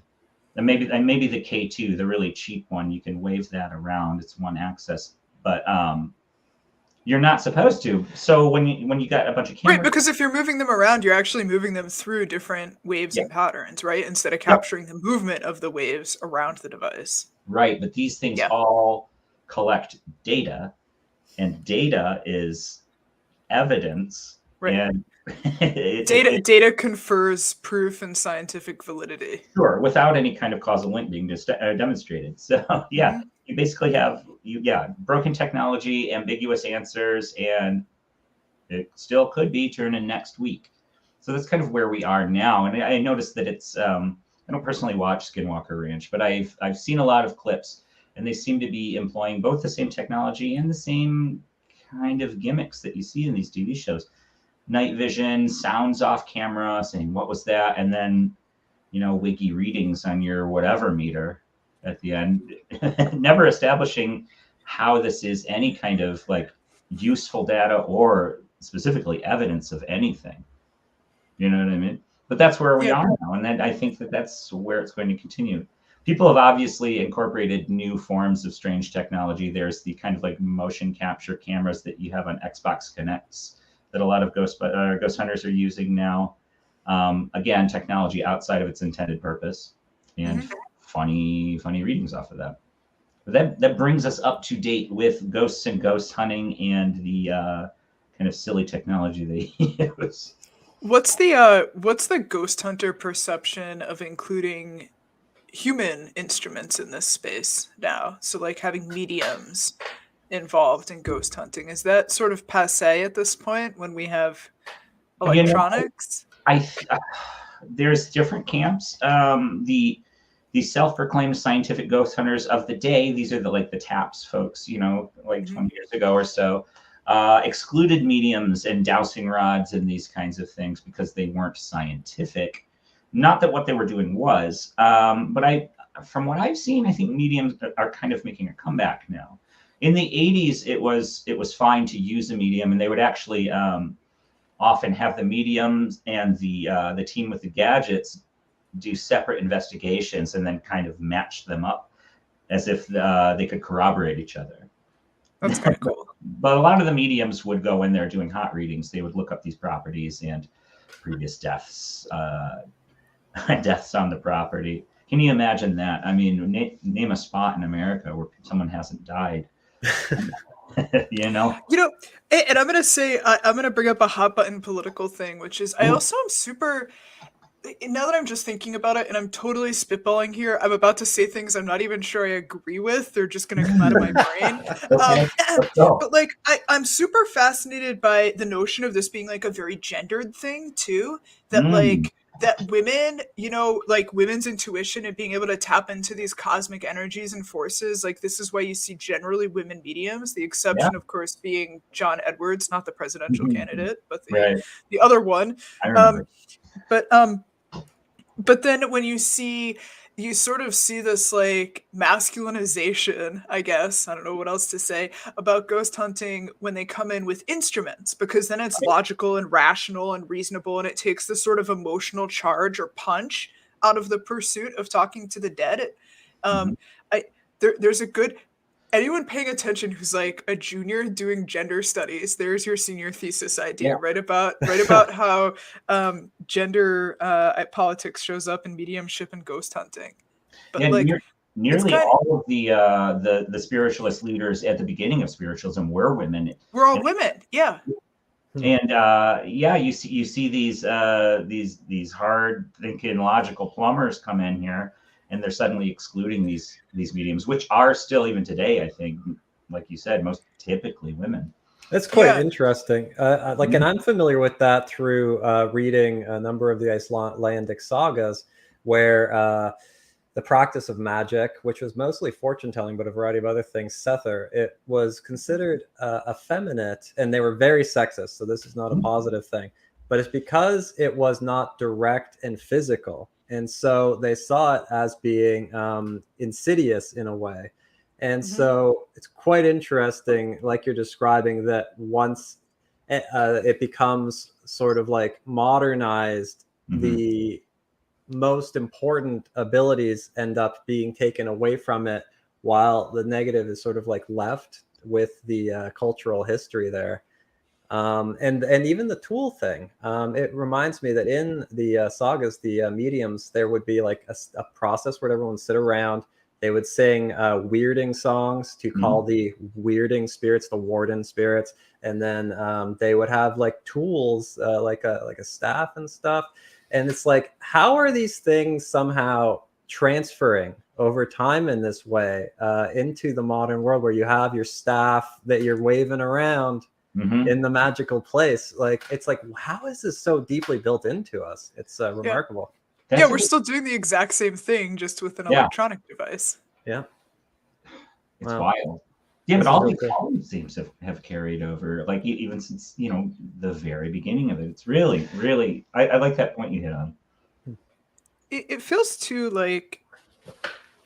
And maybe the K2, the really cheap one, you can wave that around. It's one axis, but you're not supposed to. So when you got a bunch of cameras, right, because if you're moving them around, you're actually moving them through different waves and patterns, right? Instead of capturing the movement of the waves around the device. Right, but these things all collect data, and data is evidence. Right. And data confers proof and scientific validity. Sure, without any kind of causal link being demonstrated. So you basically have broken technology, ambiguous answers, and it still could be turning next week. So that's kind of where we are now. And I noticed that it's I don't personally watch Skinwalker Ranch, but I've seen a lot of clips, and they seem to be employing both the same technology and the same kind of gimmicks that you see in these TV shows. Night vision, sounds off camera, saying, what was that? And then, wiggy readings on your whatever meter at the end, never establishing how this is any kind of like useful data or specifically evidence of anything. You know what I mean? But that's where we Yeah. are now, and then I think that that's where it's going to continue. People have obviously incorporated new forms of strange technology. There's the kind of like motion capture cameras that you have on Xbox Connects that a lot of ghost hunters are using now. Again, technology outside of its intended purpose, and funny readings off of that. But that brings us up to date with ghosts and ghost hunting and the kind of silly technology they use. What's the ghost hunter perception of including human instruments in this space now? So like having mediums involved in ghost hunting, is that sort of passe at this point when we have electronics? There's different camps. The self-proclaimed scientific ghost hunters of the day, these are the TAPS folks, 20 years ago or so, excluded mediums and dowsing rods and these kinds of things because they weren't scientific. Not that what they were doing was, but from what I've seen, I think mediums are kind of making a comeback now. In the 80s, it was fine to use a medium, and they would actually often have the mediums and the team with the gadgets do separate investigations and then kind of match them up as if they could corroborate each other. That's kind of cool. But a lot of the mediums would go in there doing hot readings. They would look up these properties and previous deaths on the property. Can you imagine that? I mean, name a spot in America where someone hasn't died. And I'm gonna say I'm gonna bring up a hot button political thing, which is I also am super. Now that I'm just thinking about it, and I'm totally spitballing here, I'm about to say things I'm not even sure I agree with. They're just going to come out of my brain. But like, I'm super fascinated by the notion of this being like a very gendered thing too. That women, like women's intuition and being able to tap into these cosmic energies and forces. Like this is why you see generally women mediums. The exception, of course, being John Edwards, not the presidential candidate, but the other one. I remember. But then when you sort of see this like masculinization, I guess, I don't know what else to say, about ghost hunting when they come in with instruments, because then it's logical and rational and reasonable, and it takes the sort of emotional charge or punch out of the pursuit of talking to the dead. There's a good... Anyone paying attention who's like a junior doing gender studies, there's your senior thesis idea. Write about how gender politics shows up in mediumship and ghost hunting. But nearly all of the spiritualist leaders at the beginning of spiritualism were women. We're all women, yeah. And you see these hard thinking logical plumbers come in here, and they're suddenly excluding these mediums, which are still, even today, I think, like you said, most typically women. That's quite interesting. And I'm familiar with that through reading a number of the Icelandic sagas, where the practice of magic, which was mostly fortune telling, but a variety of other things, Sether, it was considered effeminate, and they were very sexist. So this is not a positive thing, but it's because it was not direct and physical. And so they saw it as being insidious in a way. And so it's quite interesting, like you're describing, that once it becomes sort of like modernized, the most important abilities end up being taken away from it, while the negative is sort of like left with the cultural history there. And even the tool thing, it reminds me that in the sagas, the mediums, there would be like a process where everyone would sit around. They would sing weirding songs to call the weirding spirits, the warden spirits, and then they would have like tools, like a staff and stuff. And it's like, how are these things somehow transferring over time in this way into the modern world, where you have your staff that you're waving around in the magical place? Like, it's like, how is this so deeply built into us? It's remarkable. We're still doing the exact same thing, just with an electronic device. It's wild. But all these themes have carried over, like even since the very beginning of it. It's really, really, I like that point you hit on. It feels too like,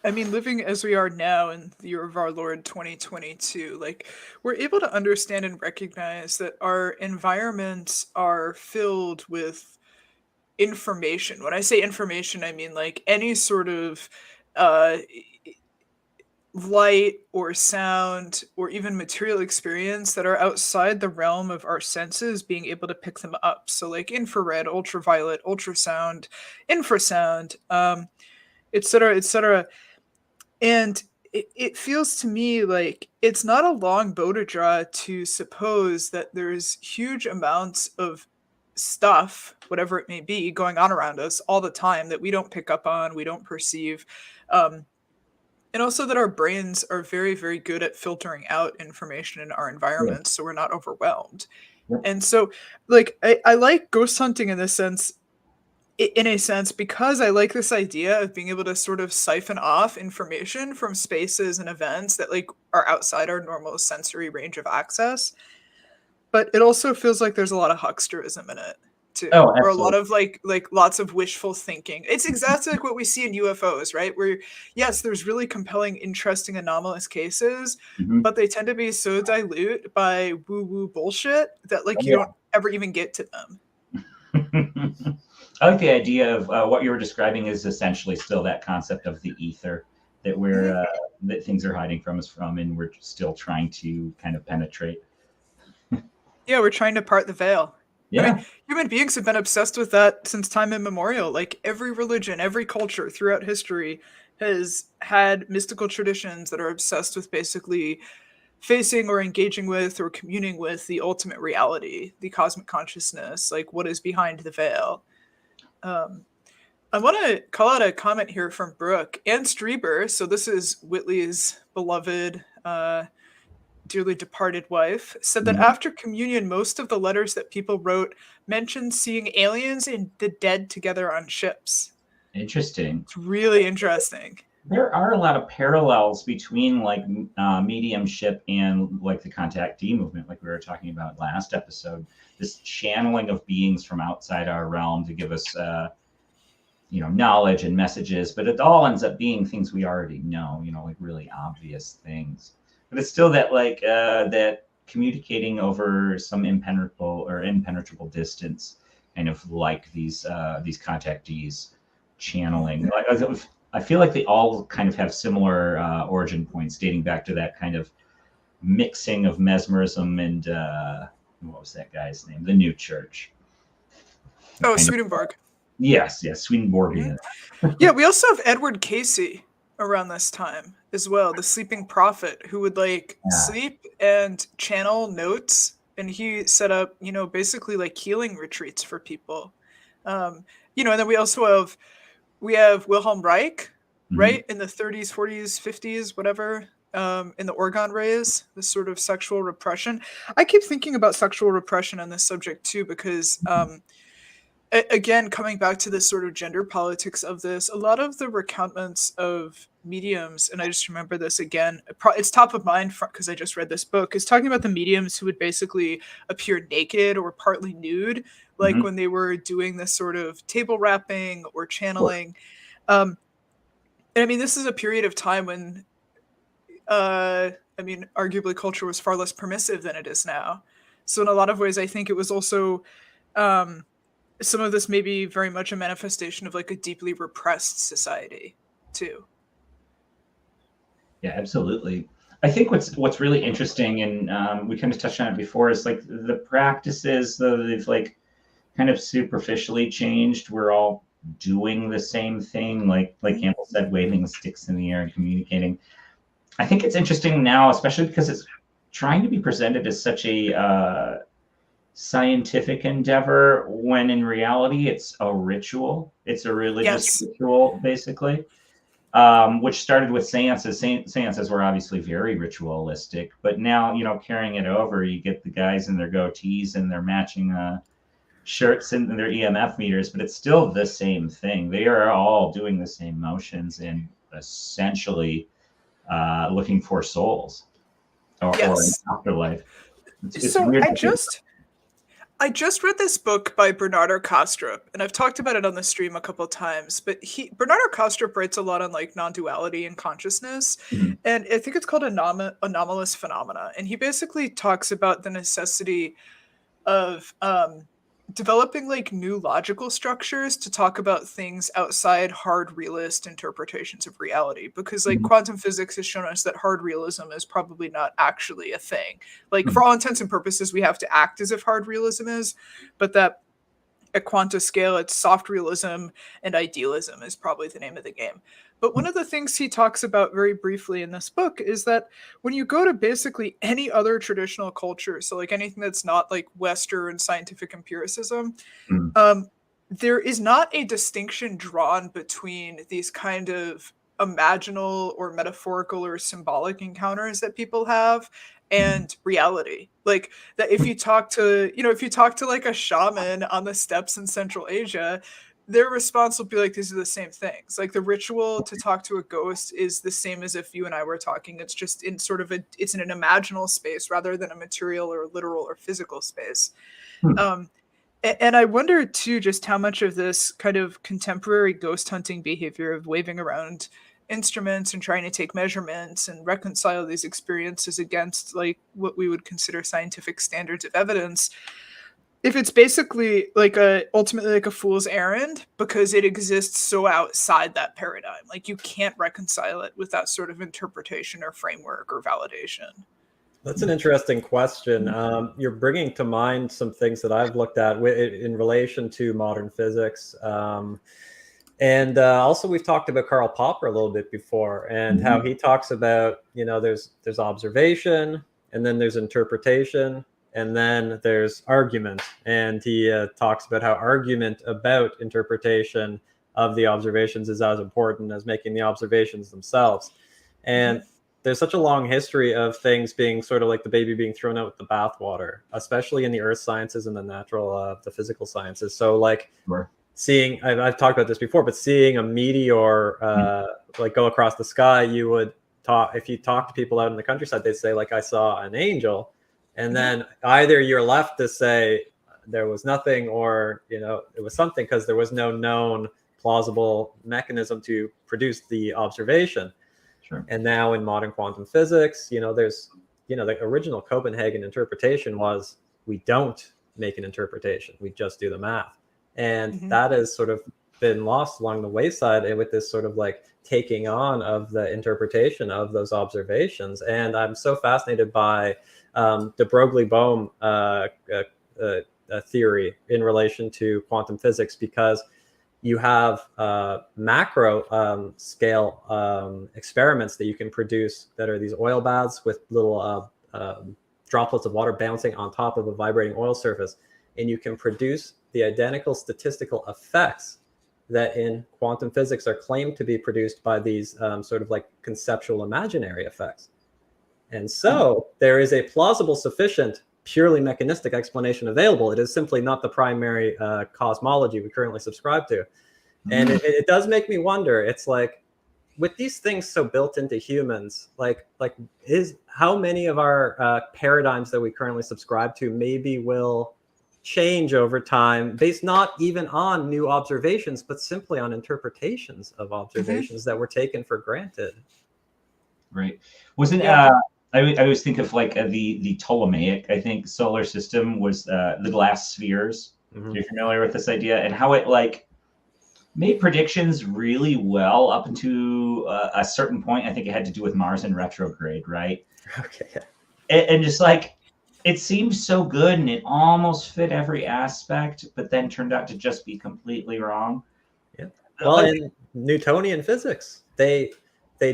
I mean, living as we are now in the year of our Lord 2022, like we're able to understand and recognize that our environments are filled with information. When I say information, I mean like any sort of uh, light or sound or even material experience that are outside the realm of our senses being able to pick them up. So like infrared, ultraviolet, ultrasound, infrasound, et cetera, et cetera. And it feels to me like it's not a long bow to draw to suppose that there's huge amounts of stuff, whatever it may be, going on around us all the time that we don't pick up on, we don't perceive. Um, and also that our brains are very, very good at filtering out information in our Yeah. environments so we're not overwhelmed. Yep. And so, like, I like ghost hunting in this sense, in a sense, because I like this idea of being able to sort of siphon off information from spaces and events that like are outside our normal sensory range of access. But it also feels like there's a lot of hucksterism in it too, Oh, or a lot absolutely. of like lots of wishful thinking. It's exactly like what we see in UFOs, right? Where yes, there's really compelling, interesting, anomalous cases, Mhm. but they tend to be so dilute by woo-woo bullshit that like Oh, you don't ever even get to them. I like the idea of what you were describing is essentially still that concept of the ether that we're that things are hiding from us from, and we're still trying to kind of penetrate. Yeah, we're trying to part the veil. I mean, Yeah, human beings have been obsessed with that since time immemorial. Like every religion, every culture throughout history has had mystical traditions that are obsessed with basically facing or engaging with or communing with the ultimate reality, the cosmic consciousness, like what is behind the veil. Um, I want to call out a comment here from Brooke and Strieber. So this is Whitley's beloved dearly departed wife, said that mhm. after communion, most of the letters that people wrote mentioned seeing aliens and the dead together on ships. Interesting. It's really interesting. There are a lot of parallels between like mediumship and like the contact D movement, like we were talking about last episode. This channeling of beings from outside our realm to give us, knowledge and messages, but it all ends up being things we already know. Like really obvious things. But it's still that like that communicating over some impenetrable distance, kind of like these contactees channeling. I feel like they all kind of have similar origin points, dating back to that kind of mixing of mesmerism and what was that guy's name? The New Church. Oh, Kind of, Swedenborg. yes, Mhm. Swedenborgian. Yeah, we also have Edward Casey around this time as well, the sleeping prophet who would like Yeah. sleep and channel notes. And he set up, basically like healing retreats for people. Um, and then we have Wilhelm Reich, Mhm. right, in the 30s, 40s, 50s, whatever, in the Organ Rays, this sort of sexual repression. I keep thinking about sexual repression on this subject too, because again, coming back to this sort of gender politics of this, a lot of the recountments of mediums, and I just remember this again, it's top of mind because I just read this book, is talking about the mediums who would basically appear naked or partly nude, like Mhm. when they were doing this sort of table rapping or Sure. channeling. Um, and I mean, this is a period of time when, arguably culture was far less permissive than it is now. So in a lot of ways, I think it was also um, some of this may be very much a manifestation of like a deeply repressed society too. Yeah, absolutely. I think what's really interesting, and we kind of touched on it before, is like the practices that they've like kind of superficially changed. We're all doing the same thing, like Mhm. Campbell said, waving sticks in the air and communicating. I think it's interesting now, especially because it's trying to be presented as such a scientific endeavor, when in reality it's a ritual. It's a religious Yes. ritual, basically. Which started with seances. Seances were obviously very ritualistic, but now, carrying it over, you get the guys in their goatees and their matching shirts and their EMF meters, but it's still the same thing. They are all doing the same motions and essentially looking for souls or an Yes. afterlife. It's So weird I to think. just read this book by Bernardo Kastrup, and I've talked about it on the stream a couple times. But Bernardo Kastrup writes a lot on like non-duality and consciousness, Mhm. and I think it's called anomalous phenomena. And he basically talks about the necessity of developing like new logical structures to talk about things outside hard realist interpretations of reality, because like quantum physics has shown us that hard realism is probably not actually a thing. Like for all intents and purposes we have to act as if hard realism is, but that at quanta scale it's soft realism, and idealism is probably the name of the game. But one of the things he talks about very briefly in this book is that when you go to basically any other traditional culture, so like anything that's not like Western scientific empiricism, there is not a distinction drawn between these kind of imaginal or metaphorical or symbolic encounters that people have and reality. Like that if you talk to, if you talk to like a shaman on the steppes in Central Asia, their response will be like, these are the same things. Like the ritual to talk to a ghost is the same as if you and I were talking. It's just in sort of it's in an imaginal space rather than a material or literal or physical space. And I wonder too, just how much of this kind of contemporary ghost hunting behavior of waving around instruments and trying to take measurements and reconcile these experiences against like what we would consider scientific standards of evidence, if it's basically like ultimately like a fool's errand because it exists so outside that paradigm. Like you can't reconcile it with that sort of interpretation or framework or validation. That's an interesting question. You're bringing to mind some things that I've looked at in relation to modern physics. And also we've talked about Karl Popper a little bit before, and how he talks about, there's observation, and then there's interpretation, and then there's argument. And he talks about how argument about interpretation of the observations is as important as making the observations themselves. And there's such a long history of things being sort of like the baby being thrown out with the bathwater, especially in the earth sciences and the natural, the physical sciences. So like seeing, I've talked about this before, but seeing a meteor like go across the sky, you would talk, if you talk to people out in the countryside, they'd say like, I saw an angel. And then either you're left to say there was nothing, or, it was something, because there was no known plausible mechanism to produce the observation. Sure. And now in modern quantum physics, there's, the original Copenhagen interpretation was we don't make an interpretation, we just do the math. And that has sort of been lost along the wayside, and with this sort of like taking on of the interpretation of those observations. And I'm so fascinated by the Broglie-Bohm theory in relation to quantum physics, because you have macro scale experiments that you can produce that are these oil baths with little droplets of water bouncing on top of a vibrating oil surface. And you can produce the identical statistical effects that in quantum physics are claimed to be produced by these sort of like conceptual imaginary effects. And so there is a plausible, sufficient, purely mechanistic explanation available. It is simply not the primary cosmology we currently subscribe to. And it does make me wonder, it's like, with these things so built into humans, like is how many of our paradigms that we currently subscribe to maybe will change over time based not even on new observations, but simply on interpretations of observations that were taken for granted. Right. Wasn't I always think of like the Ptolemaic, I think, solar system was the glass spheres. You're familiar with this idea, and how it like made predictions really well up into a certain point. I think it had to do with Mars in retrograde, right? Okay. And just like, it seemed so good and it almost fit every aspect, but then turned out to just be completely wrong. Yeah. Well, in Newtonian physics, they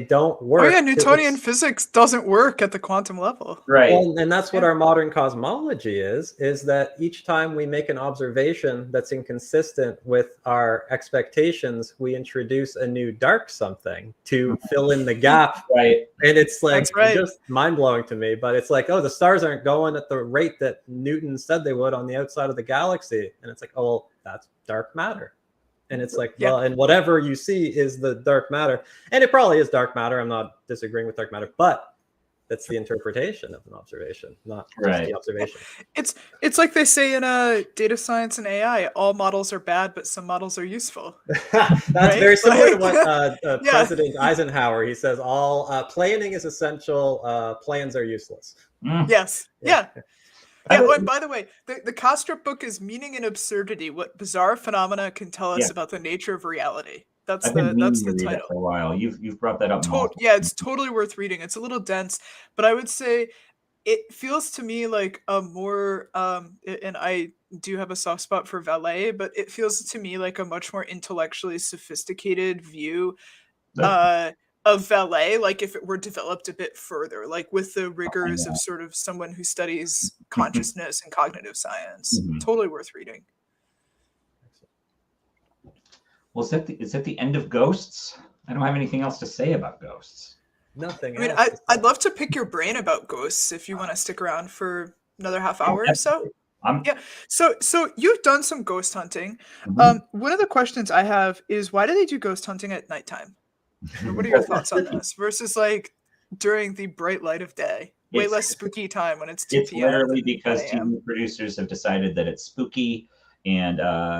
don't work. Oh yeah, Newtonian physics doesn't work at the quantum level. Right. Well, and that's what our modern cosmology is that each time we make an observation that's inconsistent with our expectations, we introduce a new dark something to fill in the gap. Right. And it's like just mind-blowing to me, but it's like, oh, the stars aren't going at the rate that Newton said they would on the outside of the galaxy. And it's like, oh, well, that's dark matter. And it's like, well, and whatever you see is the dark matter. And it probably is dark matter. I'm not disagreeing with dark matter, but that's the interpretation of an observation, not just the observation. It's like they say in data science and AI, all models are bad, but some models are useful. That's very similar to what President Eisenhower, he says, all planning is essential, plans are useless. Yes. Yeah. Yeah, oh, and by the way, the Kastrup book is Meaning and Absurdity, What Bizarre Phenomena Can Tell Us Yeah, About the Nature of Reality. That's I've been meaning to the read that title. for a while. You've brought that up multiple Yeah, times. it's totally worth reading. It's a little dense, but I would say it feels to me like a more and I do have a soft spot for valet, but it feels to me like a much more intellectually sophisticated view uh of valet, like if it were developed a bit further, like with the rigors of sort of someone who studies consciousness and cognitive science. Mhm. Totally worth reading. Well, is that the end of Ghosts? I don't have anything else to say about Ghosts. Nothing I mean, else. I'd love to pick your brain about ghosts if you want to stick around for another half Yeah, hour or so. absolutely. I'm Yeah. So you've done some ghost hunting. mhm. One of the questions I have is why do they do ghost hunting at nighttime? And what are your thoughts on this versus like during the bright light of day? Way It's less spooky time when it's 2 it's p.m. literally than 1 because a.m. TV producers have decided that it's spooky and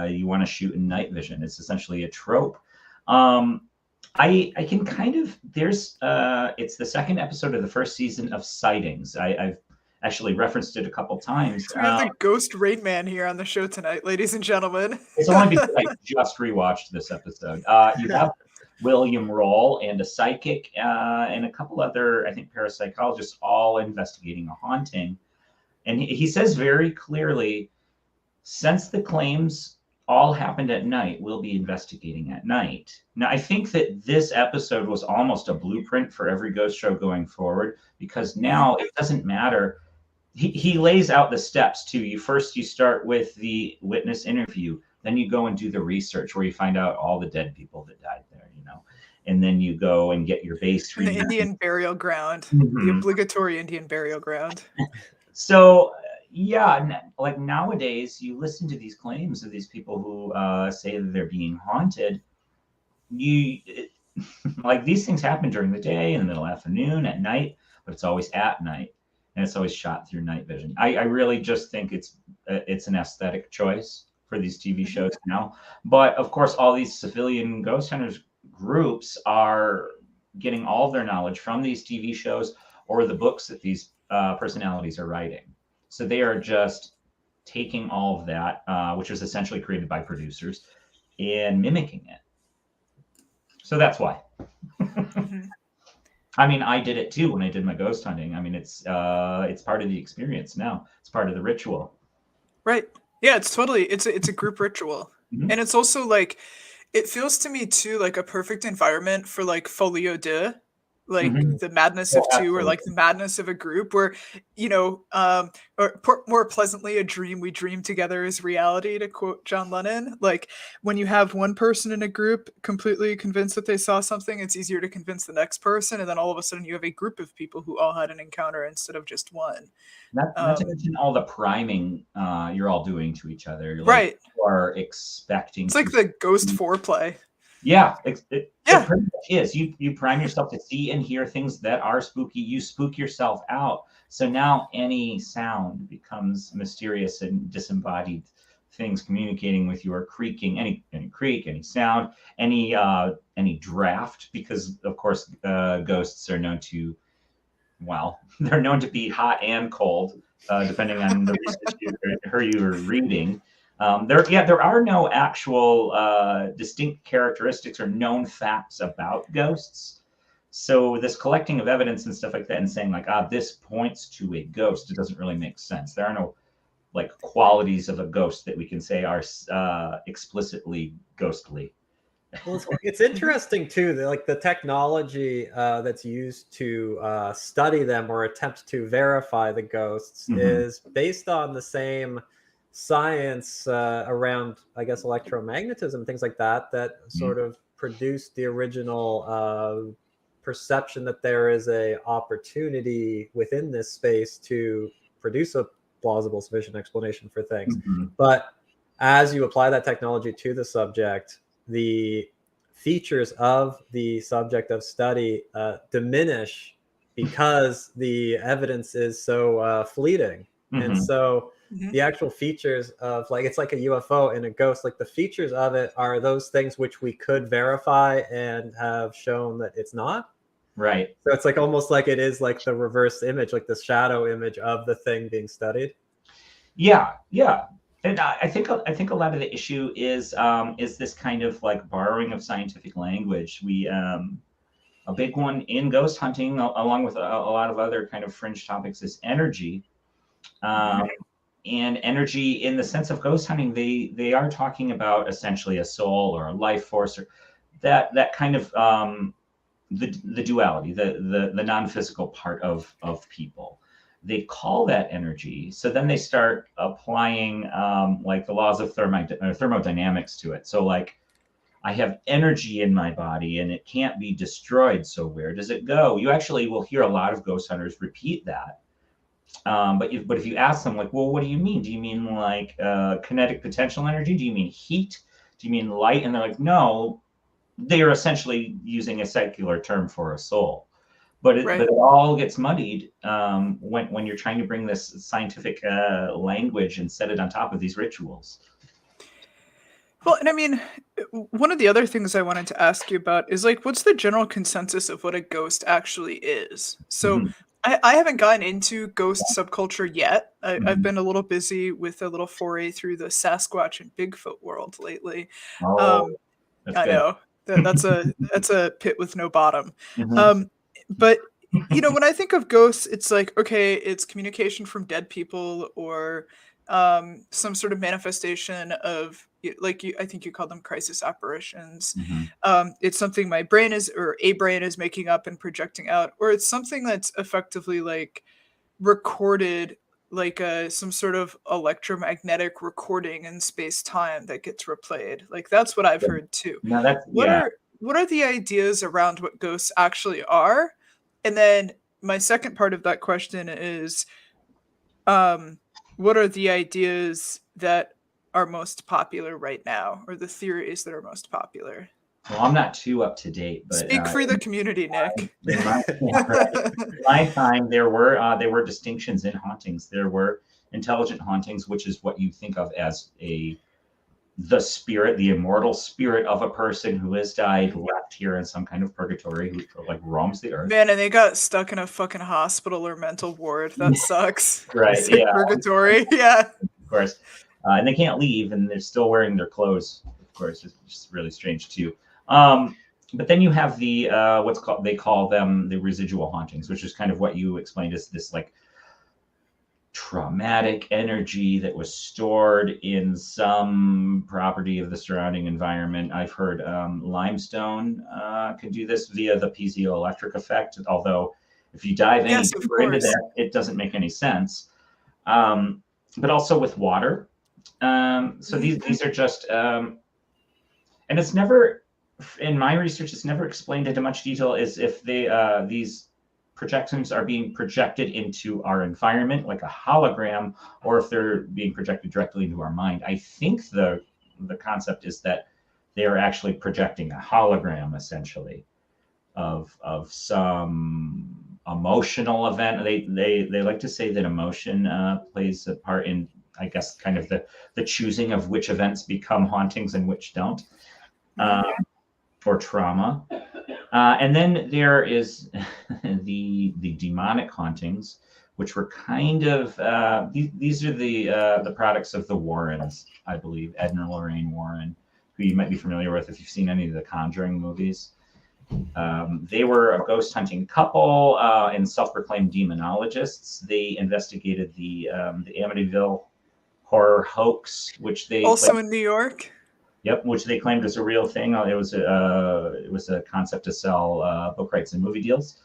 you want to shoot in night vision. It's essentially a trope. Um, I can kind of there's it's the second episode of the first season of Sightings. I've actually referenced it a couple times. So we have the ghost Rain Man here on the show tonight, ladies and gentlemen. It's only because I just rewatched this episode. You have William Roll and a psychic and a couple other, I think, parapsychologists all investigating a haunting. And he says very clearly, since the claims all happened at night, we'll be investigating at night. Now, I think that this episode was almost a blueprint for every ghost show going forward, because now it doesn't matter. He lays out the steps too. You start with the witness interview, then you go and do the research where you find out all the dead people that died there, and then you go and get your base And the treatment. Indian burial ground, the Mhm. obligatory Indian burial ground. So yeah, like nowadays, you listen to these claims of these people who say that they're being haunted. Like these things happen during the day, in the middle afternoon, at night, but it's always at night, and it's always shot through night vision. I really just think it's an aesthetic choice for these TV shows now. But of course, all these civilian ghost hunters groups are getting all of their knowledge from these TV shows or the books that these personalities are writing. So they are just taking all of that, which was essentially created by producers, and mimicking it. So that's why. I mean, I did it too when I did my ghost hunting. I mean, it's part of the experience now. It's part of the ritual. Right. Yeah, it's a group ritual. Mhm. And it's also like it feels to me too like a perfect environment for like folie deux, like Mhm. the madness Oh, of two or like absolutely. the madness of a group where, or more pleasantly, a dream we dream together is reality, to quote John Lennon. Like when you have one person in a group completely convinced that they saw something, it's easier to convince the next person. And then all of a sudden you have a group of people who all had an encounter instead of just one. Not to mention all the priming you're all doing to each other. Right. You are expecting It's to like the ghost foreplay. Yeah, it Yeah. pretty much is. You prime yourself to see and hear things that are spooky. You spook yourself out. So now any sound becomes mysterious and disembodied things communicating with you, or creaking, any creak, any sound, any draft, because of course ghosts are known to, well, they're known to be hot and cold, depending on the research you were reading. There are no actual distinct characteristics or known facts about ghosts. So this collecting of evidence and stuff like that, and saying like, this points to a ghost, it doesn't really make sense. There are no like qualities of a ghost that we can say are explicitly ghostly. Well, it's interesting too that like the technology that's used to study them or attempt to verify the ghosts is based on the same science around, I guess, electromagnetism, things like that, that sort of produced the original perception that there is a opportunity within this space to produce a plausible sufficient explanation for things. But as you apply that technology to the subject, the features of the subject of study diminish because the evidence is so fleeting. And so the actual features of, like, it's like a UFO and a ghost, like the features of it are those things which we could verify and have shown that it's not. Right. So it's like almost like it is like the reverse image, like the shadow image of the thing being studied. Yeah, yeah. And I think a lot of the issue is this kind of like borrowing of scientific language. A big one in ghost hunting, along with a lot of other kind of fringe topics, is energy. Um, and energy, in the sense of ghost hunting, they are talking about essentially a soul or a life force, or that kind of the duality, the non-physical part of people. They call that energy. So then they start applying like the laws of thermodynamics to it. So like, I have energy in my body and it can't be destroyed. So where does it go? You actually will hear a lot of ghost hunters repeat that. But if you ask them, like, well, what do you mean? Do you mean like kinetic potential energy? Do you mean heat? Do you mean light? And they're like, no, they are essentially using a secular term for a soul. But it all gets muddied when you're trying to bring this scientific language and set it on top of these rituals. Well, and I mean, one of the other things I wanted to ask you about is like, what's the general consensus of what a ghost actually is? So Mhm. I haven't gotten into ghost subculture yet. I've Mhm. been a little busy with a little foray through the Sasquatch and Bigfoot world lately. Oh, Um, that's I good. know that's a pit with no bottom. Mhm. Um, but when I think of ghosts, it's like, okay, it's communication from dead people or some sort of manifestation of like I think you call them crisis apparitions. Mhm. It's something my brain is or a brain is making up and projecting out, or it's something that's effectively like recorded like some sort of electromagnetic recording in space time that gets replayed. Like that's what I've Yeah. heard too. No, that's What yeah. are what are the ideas around what ghosts actually are? And then my second part of that question is um what are the ideas that are most popular right now or the theories that are most popular? Well, I'm not too up to date, but Speak for the community, Nick. in my yeah, right. In my time, there were distinctions in hauntings. There were intelligent hauntings, which is what you think of as the spirit, the immortal spirit of a person who has died, left here in some kind of purgatory, who like roams the earth. Man, and they got stuck in a fucking hospital or mental ward. That sucks. Right? It's like Yeah, purgatory. Yeah. of course. And they can't leave, and they're still wearing their clothes. Of course, it's just really strange too. But then you have the they call them the residual hauntings, which is kind of what you explained as this like traumatic energy that was stored in some property of the surrounding environment. I've heard limestone can do this via the piezoelectric effect, although if you dive any Yes, of deeper into course. that, it doesn't make any sense. But also with water. So these are just, and it's never, in my research, it's never explained into much detail as if these projections are being projected into our environment like a hologram, or if they're being projected directly into our mind. I think the concept is that they are actually projecting a hologram, essentially, of some emotional event. They like to say that emotion plays a part in, I guess, kind of the choosing of which events become hauntings and which don't, or trauma. And then there is the demonic hauntings, which were kind of these are the products of the Warrens, I believe, Ed and Lorraine Warren, who you might be familiar with if you've seen any of the Conjuring movies. They were a ghost hunting couple and self-proclaimed demonologists. They investigated the Amityville horror hoax, which they Also claimed, in New York. yep, which they claimed was a real thing. It was a concept to sell book rights and movie deals.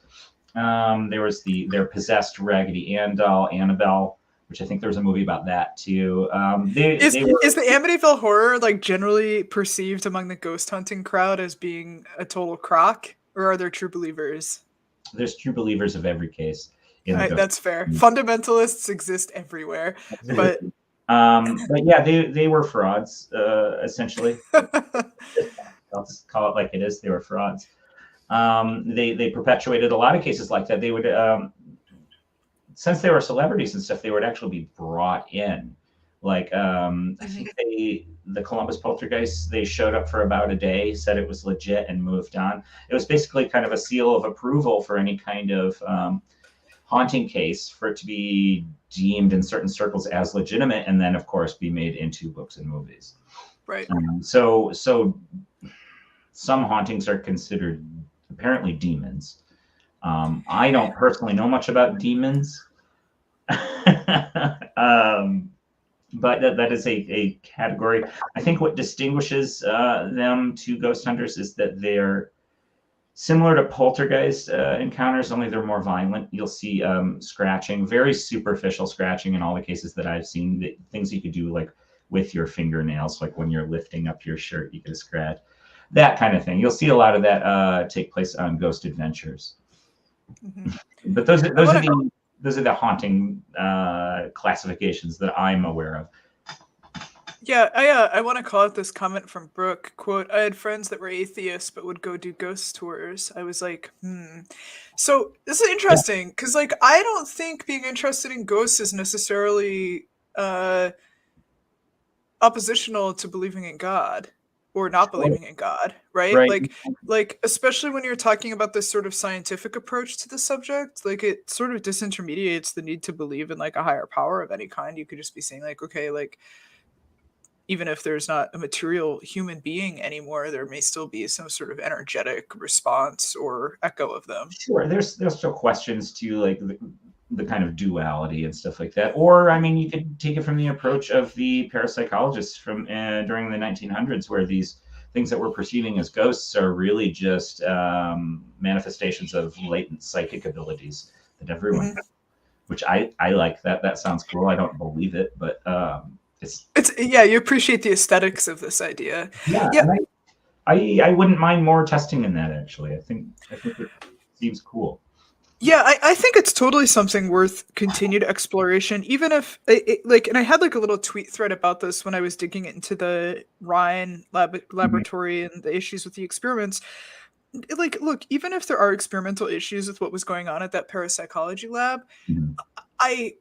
There was their possessed Raggedy Ann doll, Annabelle, which I think there was a movie about that too. Is They were, is the Amityville horror like generally perceived among the ghost hunting crowd as being a total crock, or are there true believers? there's true believers of every case in the ghost. That's fair. Fundamentalists exist everywhere, but Absolutely. But yeah, they were frauds, essentially. I'll just call it like it is. They were frauds. They perpetuated a lot of cases like that. They would, since they were celebrities and stuff, they would actually be brought in. Like I think the Columbus Poltergeists, they showed up for about a day, said it was legit, and moved on. It was basically kind of a seal of approval for any kind of haunting case for it to be deemed in certain circles as legitimate, and then of course be made into books and movies. Right. So some hauntings are considered apparently demons. I don't personally know much about demons. But that is a category. I think what distinguishes them to ghost hunters is that they're similar to poltergeist encounters, only they're more violent. You'll see scratching, very superficial scratching in all the cases that I've seen. The things you could do like with your fingernails, like when you're lifting up your shirt, you get a scratch. That kind of thing. You'll see a lot of that take place on Ghost Adventures. But those are the haunting classifications that I'm aware of. Yeah, I want to call out this comment from Brooke. Quote, I had friends that were atheists but would go do ghost tours. I was like, So this is interesting because, like, I don't think being interested in ghosts is necessarily oppositional to believing in God or not believing in God, right? Like especially when you're talking about this sort of scientific approach to the subject, like it sort of disintermediates the need to believe in like a higher power of any kind. You could just be saying like, okay, like even if there's not a material human being anymore, there may still be some sort of energetic response or echo of them. Sure, there's still questions to like the kind of duality and stuff like that. Or, I mean, you could take it from the approach of the parapsychologists from during the 1900s, where these things that we're perceiving as ghosts are really just manifestations of latent psychic abilities that everyone has, which I like that. That sounds cool. I don't believe it, but it's you appreciate the aesthetics of this idea. Yeah. I wouldn't mind more testing in that, actually. I think it seems cool. Yeah, I think it's totally something worth continued exploration, even if and I had like a little tweet thread about this when I was digging into the Rhine laboratory and the issues with the experiments. Like, look, even if there are experimental issues with what was going on at that parapsychology lab, I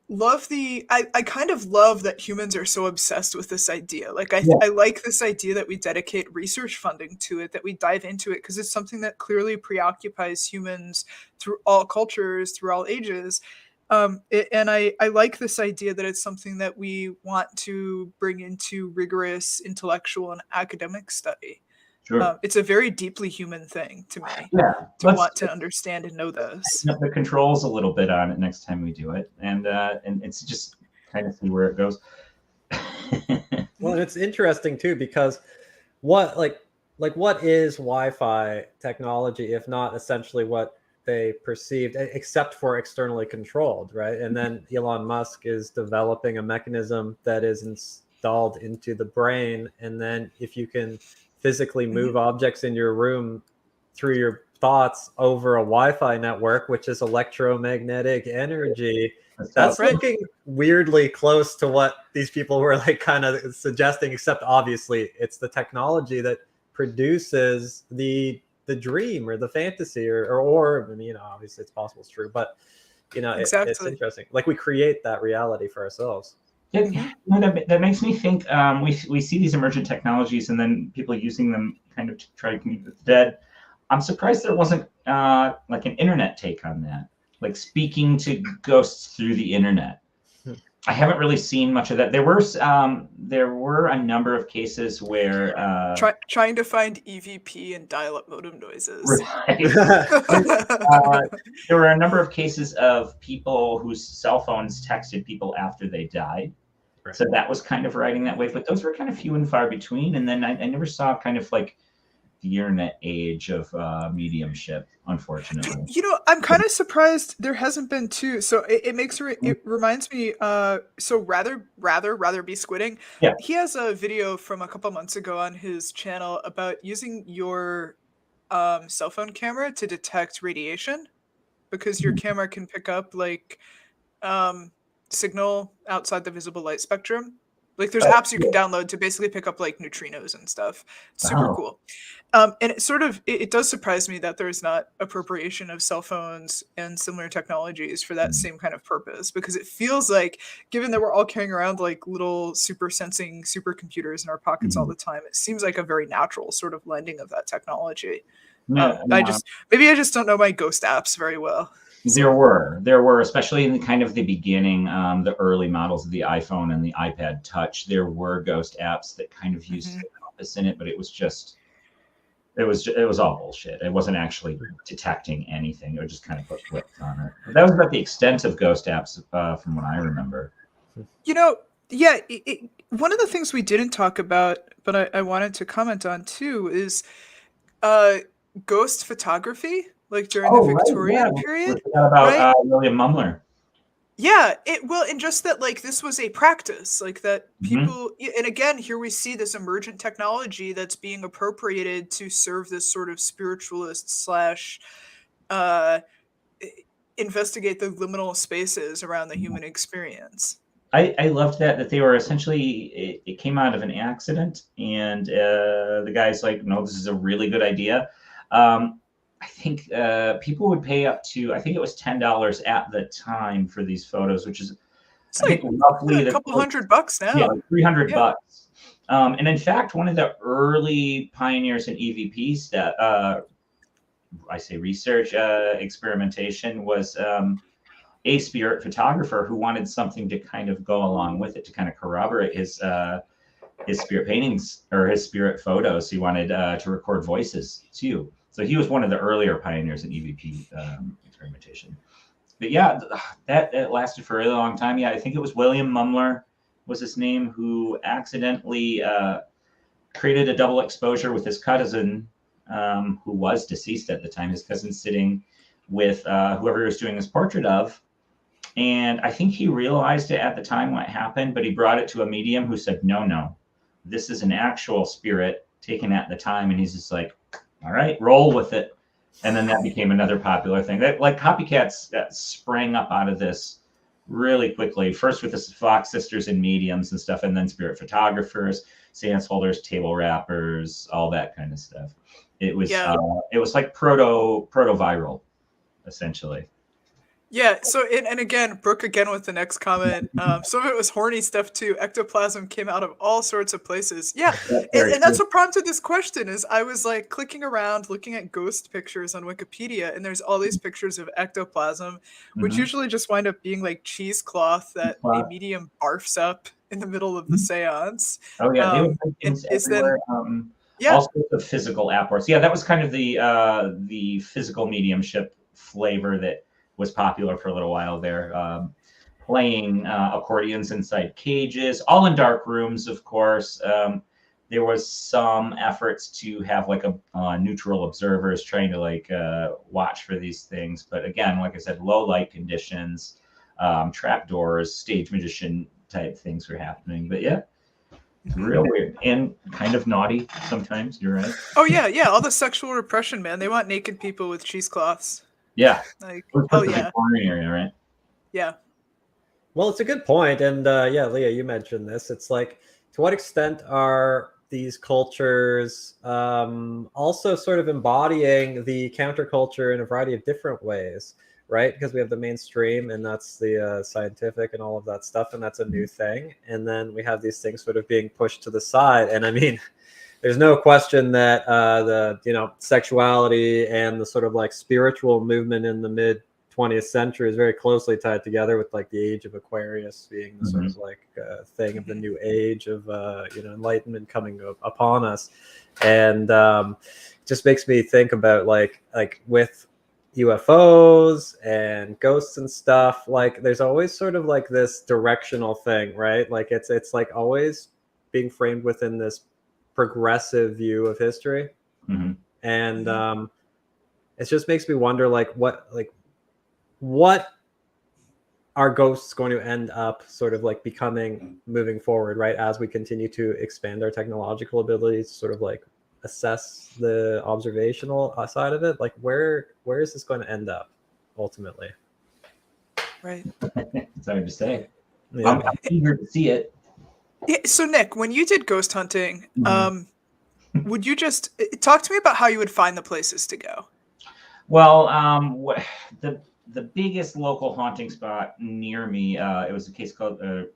kind of love that humans are so obsessed with this idea. Like, I like this idea that we dedicate research funding to it, that we dive into it, because it's something that clearly preoccupies humans through all cultures, through all ages. And I like this idea that it's something that we want to bring into rigorous intellectual and academic study. Sure. It's a very deeply human thing to me to want to understand and know this. The controls a little bit on it next time we do it, and it's just kind of see where it goes. Well, it's interesting too, because what is Wi-Fi technology if not essentially what they perceived, except for externally controlled, right? And then Elon Musk is developing a mechanism that is installed into the brain, and then if you can physically move objects in your room through your thoughts over a Wi-Fi network, which is electromagnetic energy. That's looking weirdly close to what these people were like kind of suggesting, except obviously it's the technology that produces the dream or the fantasy or I mean, you know, obviously it's possible it's true, but you know, it's interesting. Like we create that reality for ourselves. Yeah, that makes me think we see these emergent technologies and then people using them kind of to try to communicate with the dead. I'm surprised there wasn't like an internet take on that, like speaking to ghosts through the internet. I haven't really seen much of that. There were a number of cases where trying to find EVP and dial-up modem noises. Right. There were a number of cases of people whose cell phones texted people after they died. Right. So that was kind of riding that wave, but those were kind of few and far between. And then I never saw kind of like the internet age of mediumship, unfortunately. You know, I'm kind of surprised there hasn't been two. So it reminds me. So rather be squidding. Yeah. He has a video from a couple months ago on his channel about using your cell phone camera to detect radiation, because your camera can pick up like signal outside the visible light spectrum. Like there's apps you can download to basically pick up like neutrinos and stuff. Super cool. And it does surprise me that there's not appropriation of cell phones and similar technologies for that same kind of purpose, because it feels like, given that we're all carrying around like little super sensing supercomputers in our pockets all the time, it seems like a very natural sort of blending of that technology. Maybe I just don't know my ghost apps very well. There were, especially in the kind of the beginning, the early models of the iPhone and the iPad Touch. There were ghost apps that kind of used the compass in it, but it was all bullshit. It wasn't actually detecting anything. It would just kind of put clicks on it. But that was about the extent of ghost apps, from what I remember. Yeah. One of the things we didn't talk about, but I wanted to comment on too, is ghost photography, like during the Victorian period. We forgot about right? William Mumler. Yeah, and just that, like, this was a practice, like, that people, and again, here we see this emergent technology that's being appropriated to serve this sort of spiritualist slash investigate the liminal spaces around the human experience. I loved that they were essentially, it came out of an accident, and the guy's like, no, this is a really good idea. I think people would pay up to, I think it was $10 at the time for these photos, which is, I think, roughly a couple $100 now. Yeah, like $300. And in fact, one of the early pioneers in EVP stuff, I say research, experimentation, was a spirit photographer who wanted something to kind of go along with it to kind of corroborate his spirit paintings or his spirit photos. He wanted to record voices too. So he was one of the earlier pioneers in EVP experimentation. But yeah, that lasted for a really long time. Yeah, I think it was William Mumler was his name, who accidentally created a double exposure with his cousin, who was deceased at the time. His cousin sitting with whoever he was doing his portrait of. And I think he realized it at the time what happened, but he brought it to a medium who said, no, this is an actual spirit taken at the time. And he's just like, all right, roll with it. And then that became another popular thing. That, like, copycats that sprang up out of this really quickly. First with the Fox sisters and mediums and stuff, and then spirit photographers, seance holders, table rappers, all that kind of stuff. It was like proto viral, essentially. Yeah. So, and again, Brooke again with the next comment. Some of it was horny stuff too. Ectoplasm came out of all sorts of places. Yeah, and that's what prompted this question. Is I was like clicking around, looking at ghost pictures on Wikipedia, and there's all these pictures of ectoplasm, which usually just wind up being like cheesecloth that a medium barfs up in the middle of the seance. Oh yeah, they would put things everywhere. All sorts of physical apports. Yeah, that was kind of the physical mediumship flavor that was popular for a little while there. Playing accordions inside cages, all in dark rooms, of course. There was some efforts to have like a neutral observers trying to like watch for these things. But again, like I said, low light conditions, trap doors, stage magician type things were happening. But yeah, real weird and kind of naughty sometimes. You're right. Oh yeah. All the sexual repression, man. They want naked people with cheesecloths. Yeah. Like, oh yeah. Area, right? Yeah. Well, it's a good point. And yeah, Leah, you mentioned this. It's like, to what extent are these cultures also sort of embodying the counterculture in a variety of different ways, right? Because we have the mainstream, and that's the scientific and all of that stuff, and that's a new thing. And then we have these things sort of being pushed to the side. And I mean, there's no question that the sexuality and the sort of like spiritual movement in the mid 20th century is very closely tied together with like the age of Aquarius being the sort of like thing of the new age of enlightenment coming upon us, and just makes me think about like with UFOs and ghosts and stuff. Like there's always sort of like this directional thing, right? Like it's like always being framed within this progressive view of history, and it just makes me wonder what are ghosts going to end up sort of like becoming moving forward, right, as we continue to expand our technological abilities, sort of like assess the observational side of it. Like where is this going to end up ultimately? Right. It's hard to say. I'm eager to see it. Yeah, so Nick, when you did ghost hunting, would you just talk to me about how you would find the places to go? Well, the biggest local haunting spot near me, it was a case called a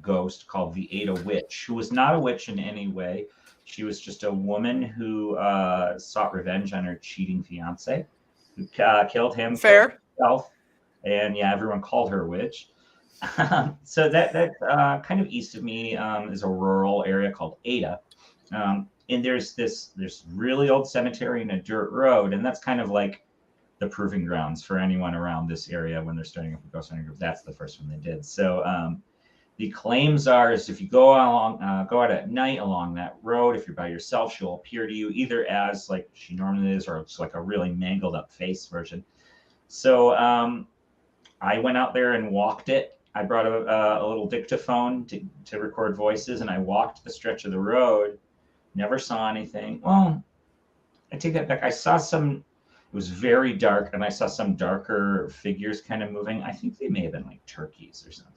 ghost called the Ada Witch, who was not a witch in any way. She was just a woman who sought revenge on her cheating fiance, who killed him. Fair. herself, and yeah, everyone called her a witch. So that kind of east of me is a rural area called Ada, and there's really old cemetery and a dirt road, and that's kind of like the proving grounds for anyone around this area when they're starting up a ghost hunting group. That's the first one they did. So the claims are is if you go out at night along that road, if you're by yourself, she'll appear to you either as like she normally is, or it's like a really mangled up face version. So I went out there and walked it. I brought a little dictaphone to record voices, and I walked the stretch of the road. Never saw anything. Well, I take that back. I saw some. It was very dark, and I saw some darker figures kind of moving. I think they may have been like turkeys or something.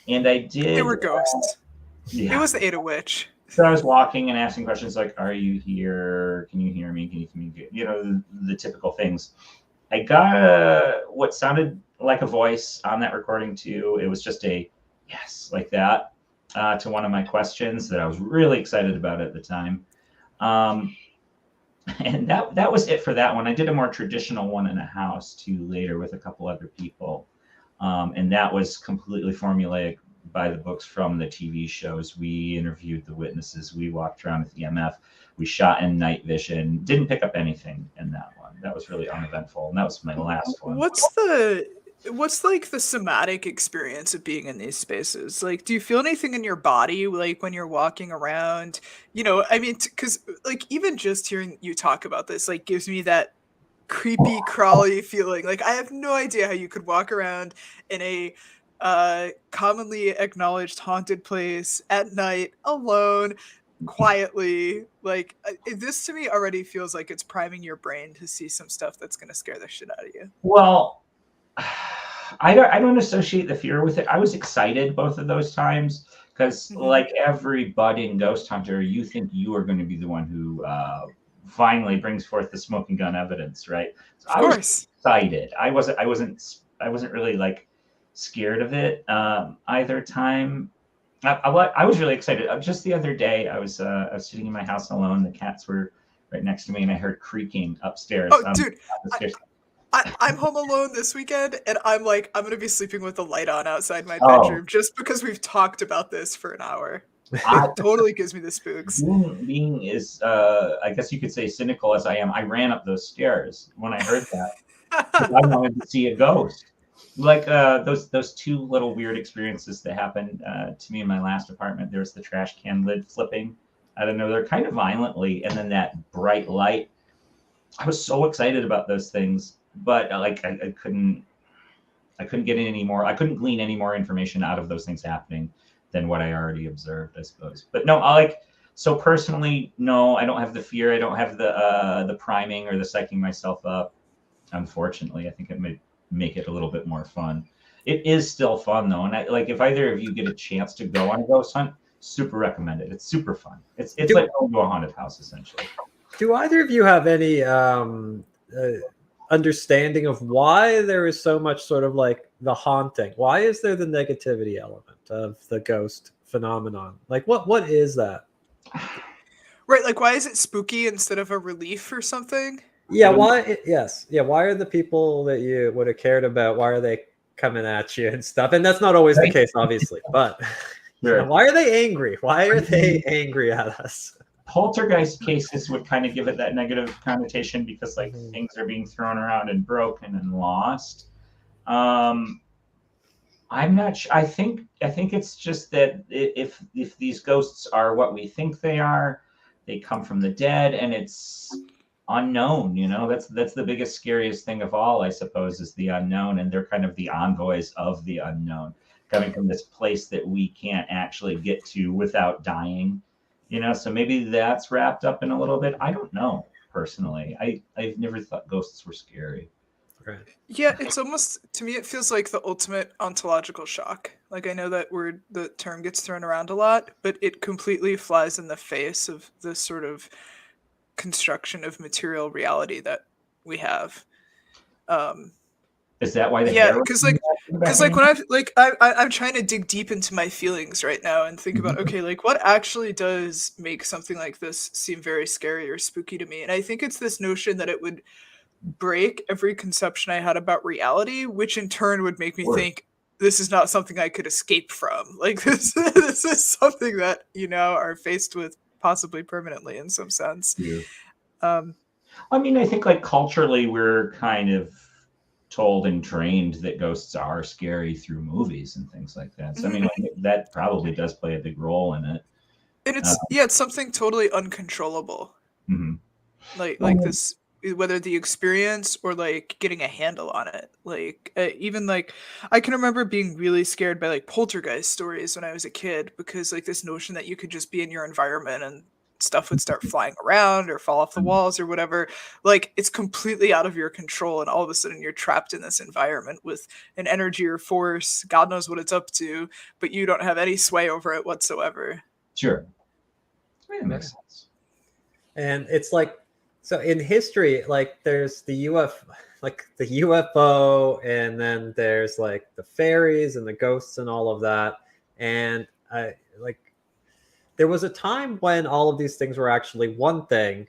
And I did. They were ghosts. Yeah. It was the Ada Witch. So I was walking and asking questions like, "Are you here? Can you hear me? Can you communicate?" You know, the typical things. I got what sounded like a voice on that recording too. It was just a yes, like that, to one of my questions that I was really excited about at the time. And that was it for that one. I did a more traditional one in a house too later with a couple other people. And that was completely formulaic by the books from the TV shows. We interviewed the witnesses. We walked around with EMF. We shot in night vision. Didn't pick up anything in that one. That was really uneventful. And that was my last one. What's like the somatic experience of being in these spaces? Like, do you feel anything in your body, like when you're walking around? You know, I mean, because like even just hearing you talk about this, like gives me that creepy, crawly feeling. Like I have no idea how you could walk around in a commonly acknowledged haunted place at night alone, quietly. Like this to me already feels like it's priming your brain to see some stuff that's going to scare the shit out of you. Well, I don't associate the fear with it. I was excited both of those times because, like every budding ghost hunter, you think you are going to be the one who finally brings forth the smoking gun evidence, right? So I was excited. I wasn't really like scared of it either time. I was really excited. Just the other day, I was sitting in my house alone. The cats were right next to me, and I heard creaking upstairs. Oh, dude. I'm home alone this weekend, and I'm like, I'm going to be sleeping with the light on outside my bedroom just because we've talked about this for an hour. It totally gives me the spooks. Being is, I guess you could say, cynical as I am, I ran up those stairs when I heard that. I wanted to see a ghost. Like those two little weird experiences that happened to me in my last apartment. There was the trash can lid flipping out of nowhere, kind of violently, and then that bright light. I was so excited about those things. But like I couldn't get any more. I couldn't glean any more information out of those things happening than what I already observed, I suppose. But no, so personally, no, I don't have the fear. I don't have the priming or the psyching myself up. Unfortunately, I think it may make it a little bit more fun. It is still fun though, and if either of you get a chance to go on a ghost hunt, super recommend it. It's super fun. It's like going to a haunted house essentially. Do either of you have any understanding of why there is so much sort of like the haunting? Why is there the negativity element of the ghost phenomenon? Like what is that? Right, like why is it spooky instead of a relief or something? Yeah, why? Yes, yeah. Why are the people that you would have cared about? Why are they coming at you and stuff? And that's not always the case, obviously. But sure. Why are they angry? Why are they angry at us? Poltergeist cases would kind of give it that negative connotation because things are being thrown around and broken and lost. I'm not sure. I think it's just that if these ghosts are what we think they are, they come from the dead, and it's unknown. You know, that's the biggest, scariest thing of all, I suppose, is the unknown, and they're kind of the envoys of the unknown, coming from this place that we can't actually get to without dying. You know, so maybe that's wrapped up in a little bit. I don't know, personally. I've never thought ghosts were scary. Right. Yeah, it's almost, to me, it feels like the ultimate ontological shock. Like, I know that the term gets thrown around a lot, but it completely flies in the face of this sort of construction of material reality that we have. Is that why? Because when I'm trying to dig deep into my feelings right now and think about, okay, like what actually does make something like this seem very scary or spooky to me? And I think it's this notion that it would break every conception I had about reality, which in turn would make me Sure. think this is not something I could escape from. Like this is something that, you know, are faced with possibly permanently in some sense. Yeah. Um, I mean, I think like culturally, we're kind of told and trained that ghosts are scary through movies and things like that. So I mean, like, that probably does play a big role in it. and it's something totally uncontrollable. Mhm. Like this, whether the experience or like getting a handle on it. Like even like I can remember being really scared by like poltergeist stories when I was a kid, because like this notion that you could just be in your environment and stuff would start flying around or fall off the walls or whatever. Like it's completely out of your control, and all of a sudden you're trapped in this environment with an energy or force, God knows what it's up to, but you don't have any sway over it whatsoever. Sure. That makes sense. And it's like, so in history, like there's the UFO, and then there's like the fairies and the ghosts and all of that. And like there was a time when all of these things were actually one thing,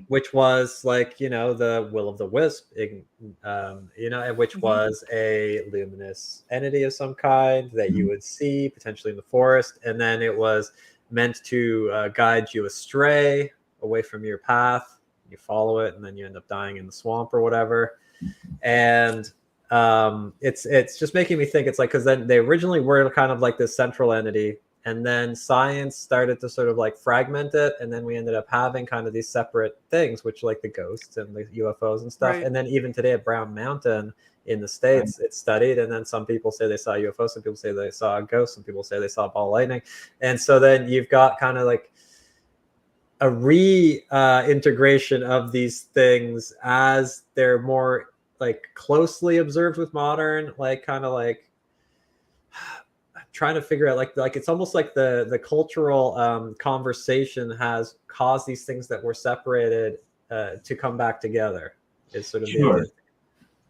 which was like, you know, the will of the wisp, you know, which was a luminous entity of some kind that you would see potentially in the forest. And then it was meant to guide you astray away from your path. You follow it, and then you end up dying in the swamp or whatever. And it's just making me think, it's like, because then they originally were kind of like this central entity, and then science started to sort of like fragment it, and then we ended up having kind of these separate things, which like the ghosts and the UFOs and stuff. Right. And then even today at Brown Mountain in the States, it's studied, and then some people say they saw UFO, some people say they saw a ghost, some people say they saw a ball of lightning. And so then you've got kind of like a reintegration of these things as they're more like closely observed with modern, like kind of like trying to figure out like it's almost like the cultural conversation has caused these things that were separated to come back together. Is sort of Sure.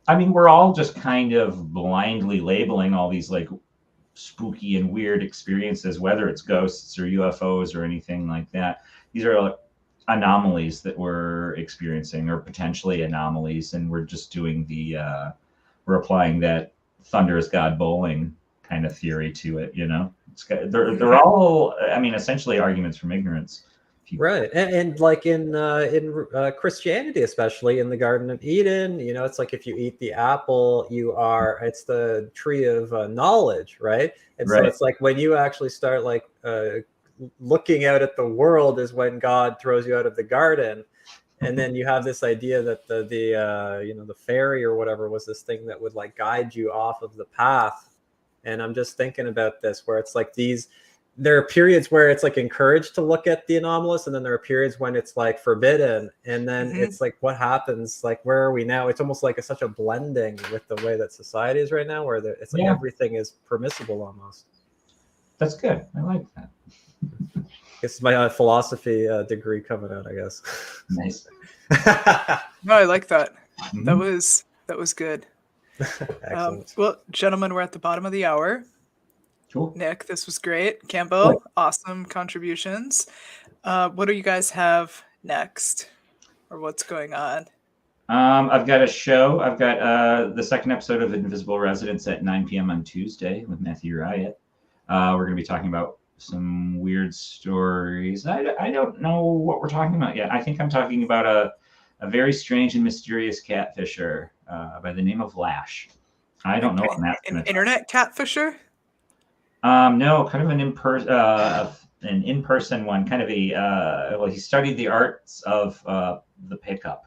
I mean, we're all just kind of blindly labeling all these like spooky and weird experiences, whether it's ghosts or UFOs or anything like that. These are anomalies that we're experiencing, or potentially anomalies, and we're just doing we're applying that thunder is God bowling kind of theory to it. You know, they're all, I mean, essentially arguments from ignorance. Right. And like in Christianity, especially in the Garden of Eden, you know, it's like if you eat the apple, it's the tree of knowledge, right? And so it's like when you actually start like looking out at the world is when God throws you out of the garden. And then you have this idea that the you know, the fairy or whatever was this thing that would like guide you off of the path. And I'm just thinking about this, where it's like there are periods where it's like encouraged to look at the anomalous, and then there are periods when it's like forbidden. And then it's like, what happens? Like, where are we now? It's almost like such a blending with the way that society is right now, where it's like everything is permissible almost. That's good. I like that. It's my philosophy degree coming out, I guess. Nice. No, I like that. That was good. Excellent. Well, gentlemen, we're at the bottom of the hour. Cool. Nick, this was great. Campbell, awesome contributions. What do you guys have next, or what's going on? I've got a show. I've got the second episode of Invisible Residents at 9 p.m. on Tuesday with Matthew Riot. We're going to be talking about some weird stories. I don't know what we're talking about yet. I think I'm talking about a very strange and mysterious catfisher by the name of Lash. I don't know what Matt's going to internet catfisher? No, kind of an in-person one. Kind of he studied the arts of the pickup,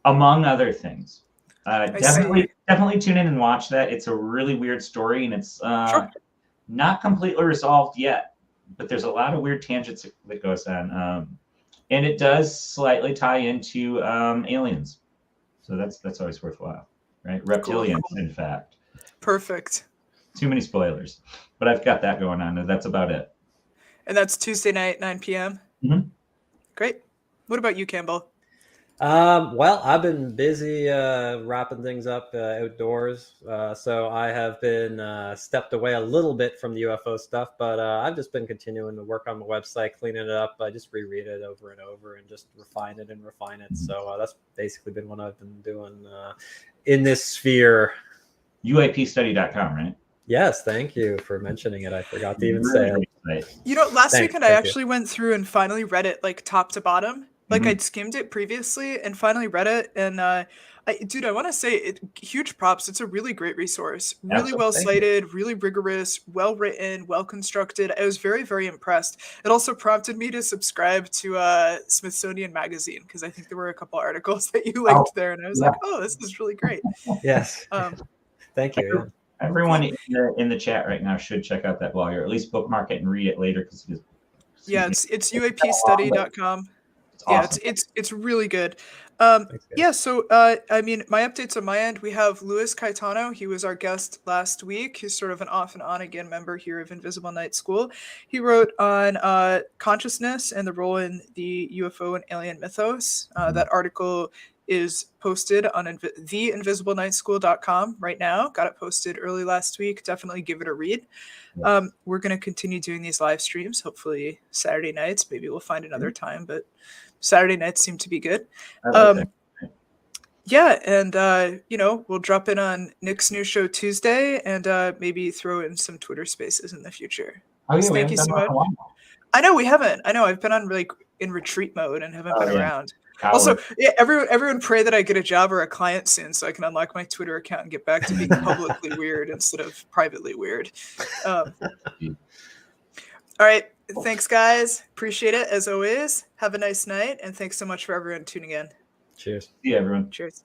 among other things. Definitely tune in and watch that. It's a really weird story, and it's not completely resolved yet, but there's a lot of weird tangents that goes on, and it does slightly tie into aliens, so that's always worthwhile, right? Reptilians, in fact. Perfect. Too many spoilers, but I've got that going on, and that's about it. And that's Tuesday night, 9 p.m. Mm-hmm. Great. What about you, Campbell? Well, I've been busy wrapping things up outdoors, so I have been stepped away a little bit from the UFO stuff, but I've just been continuing to work on my website, cleaning it up. I just reread it over and over and just refine it and refine it. So that's basically been what I've been doing in this sphere. UAPstudy.com, right? Yes, thank you for mentioning it. I forgot to even Really say it. great site. You know, last Thanks, weekend I thank you. actually went through and finally read it like top to bottom. Like Mhm. I'd skimmed it previously and finally read it. And dude, I want to say huge props. It's a really great resource. Really well Absolutely. cited, really rigorous, well written, well constructed. I was very, very impressed. It also prompted me to subscribe to Smithsonian Magazine because I think there were a couple articles that you linked there, and I was yeah. like, oh, this is really great. Yes, Um, thank you. Yeah. Everyone in the chat right now should check out that blog, or at least bookmark it and read it later, because yeah, it's uapstudy.com. it's Yeah, awesome. it's really good. Thanks, guys. Yeah, so I mean, my updates on my end, we have Luis Caetano. He was our guest last week. He's sort of an off and on again member here of Invisible Night School. He wrote on consciousness and the role in the UFO and alien mythos. That article is posted on theinvisiblenightschool.com right now. Got it posted early last week. Definitely give it a read. We're going to continue doing these live streams, hopefully Saturday nights. Maybe we'll find another time, but Saturday nights seem to be good. I like that. Yeah, and you know, we'll drop in on Nick's new show Tuesday, and maybe throw in some Twitter Spaces in the future. Oh yeah, So we thank haven't you done so that much. in a while. I know we haven't. I know I've been on like in retreat mode and haven't Oh, been yeah. around. Coward. Also, yeah, everyone pray that I get a job or a client soon so I can unlock my Twitter account and get back to being publicly weird instead of privately weird. All right. Thanks, guys. Appreciate it as always. Have a nice night. And thanks so much for everyone tuning in. Cheers. See you, everyone. Cheers.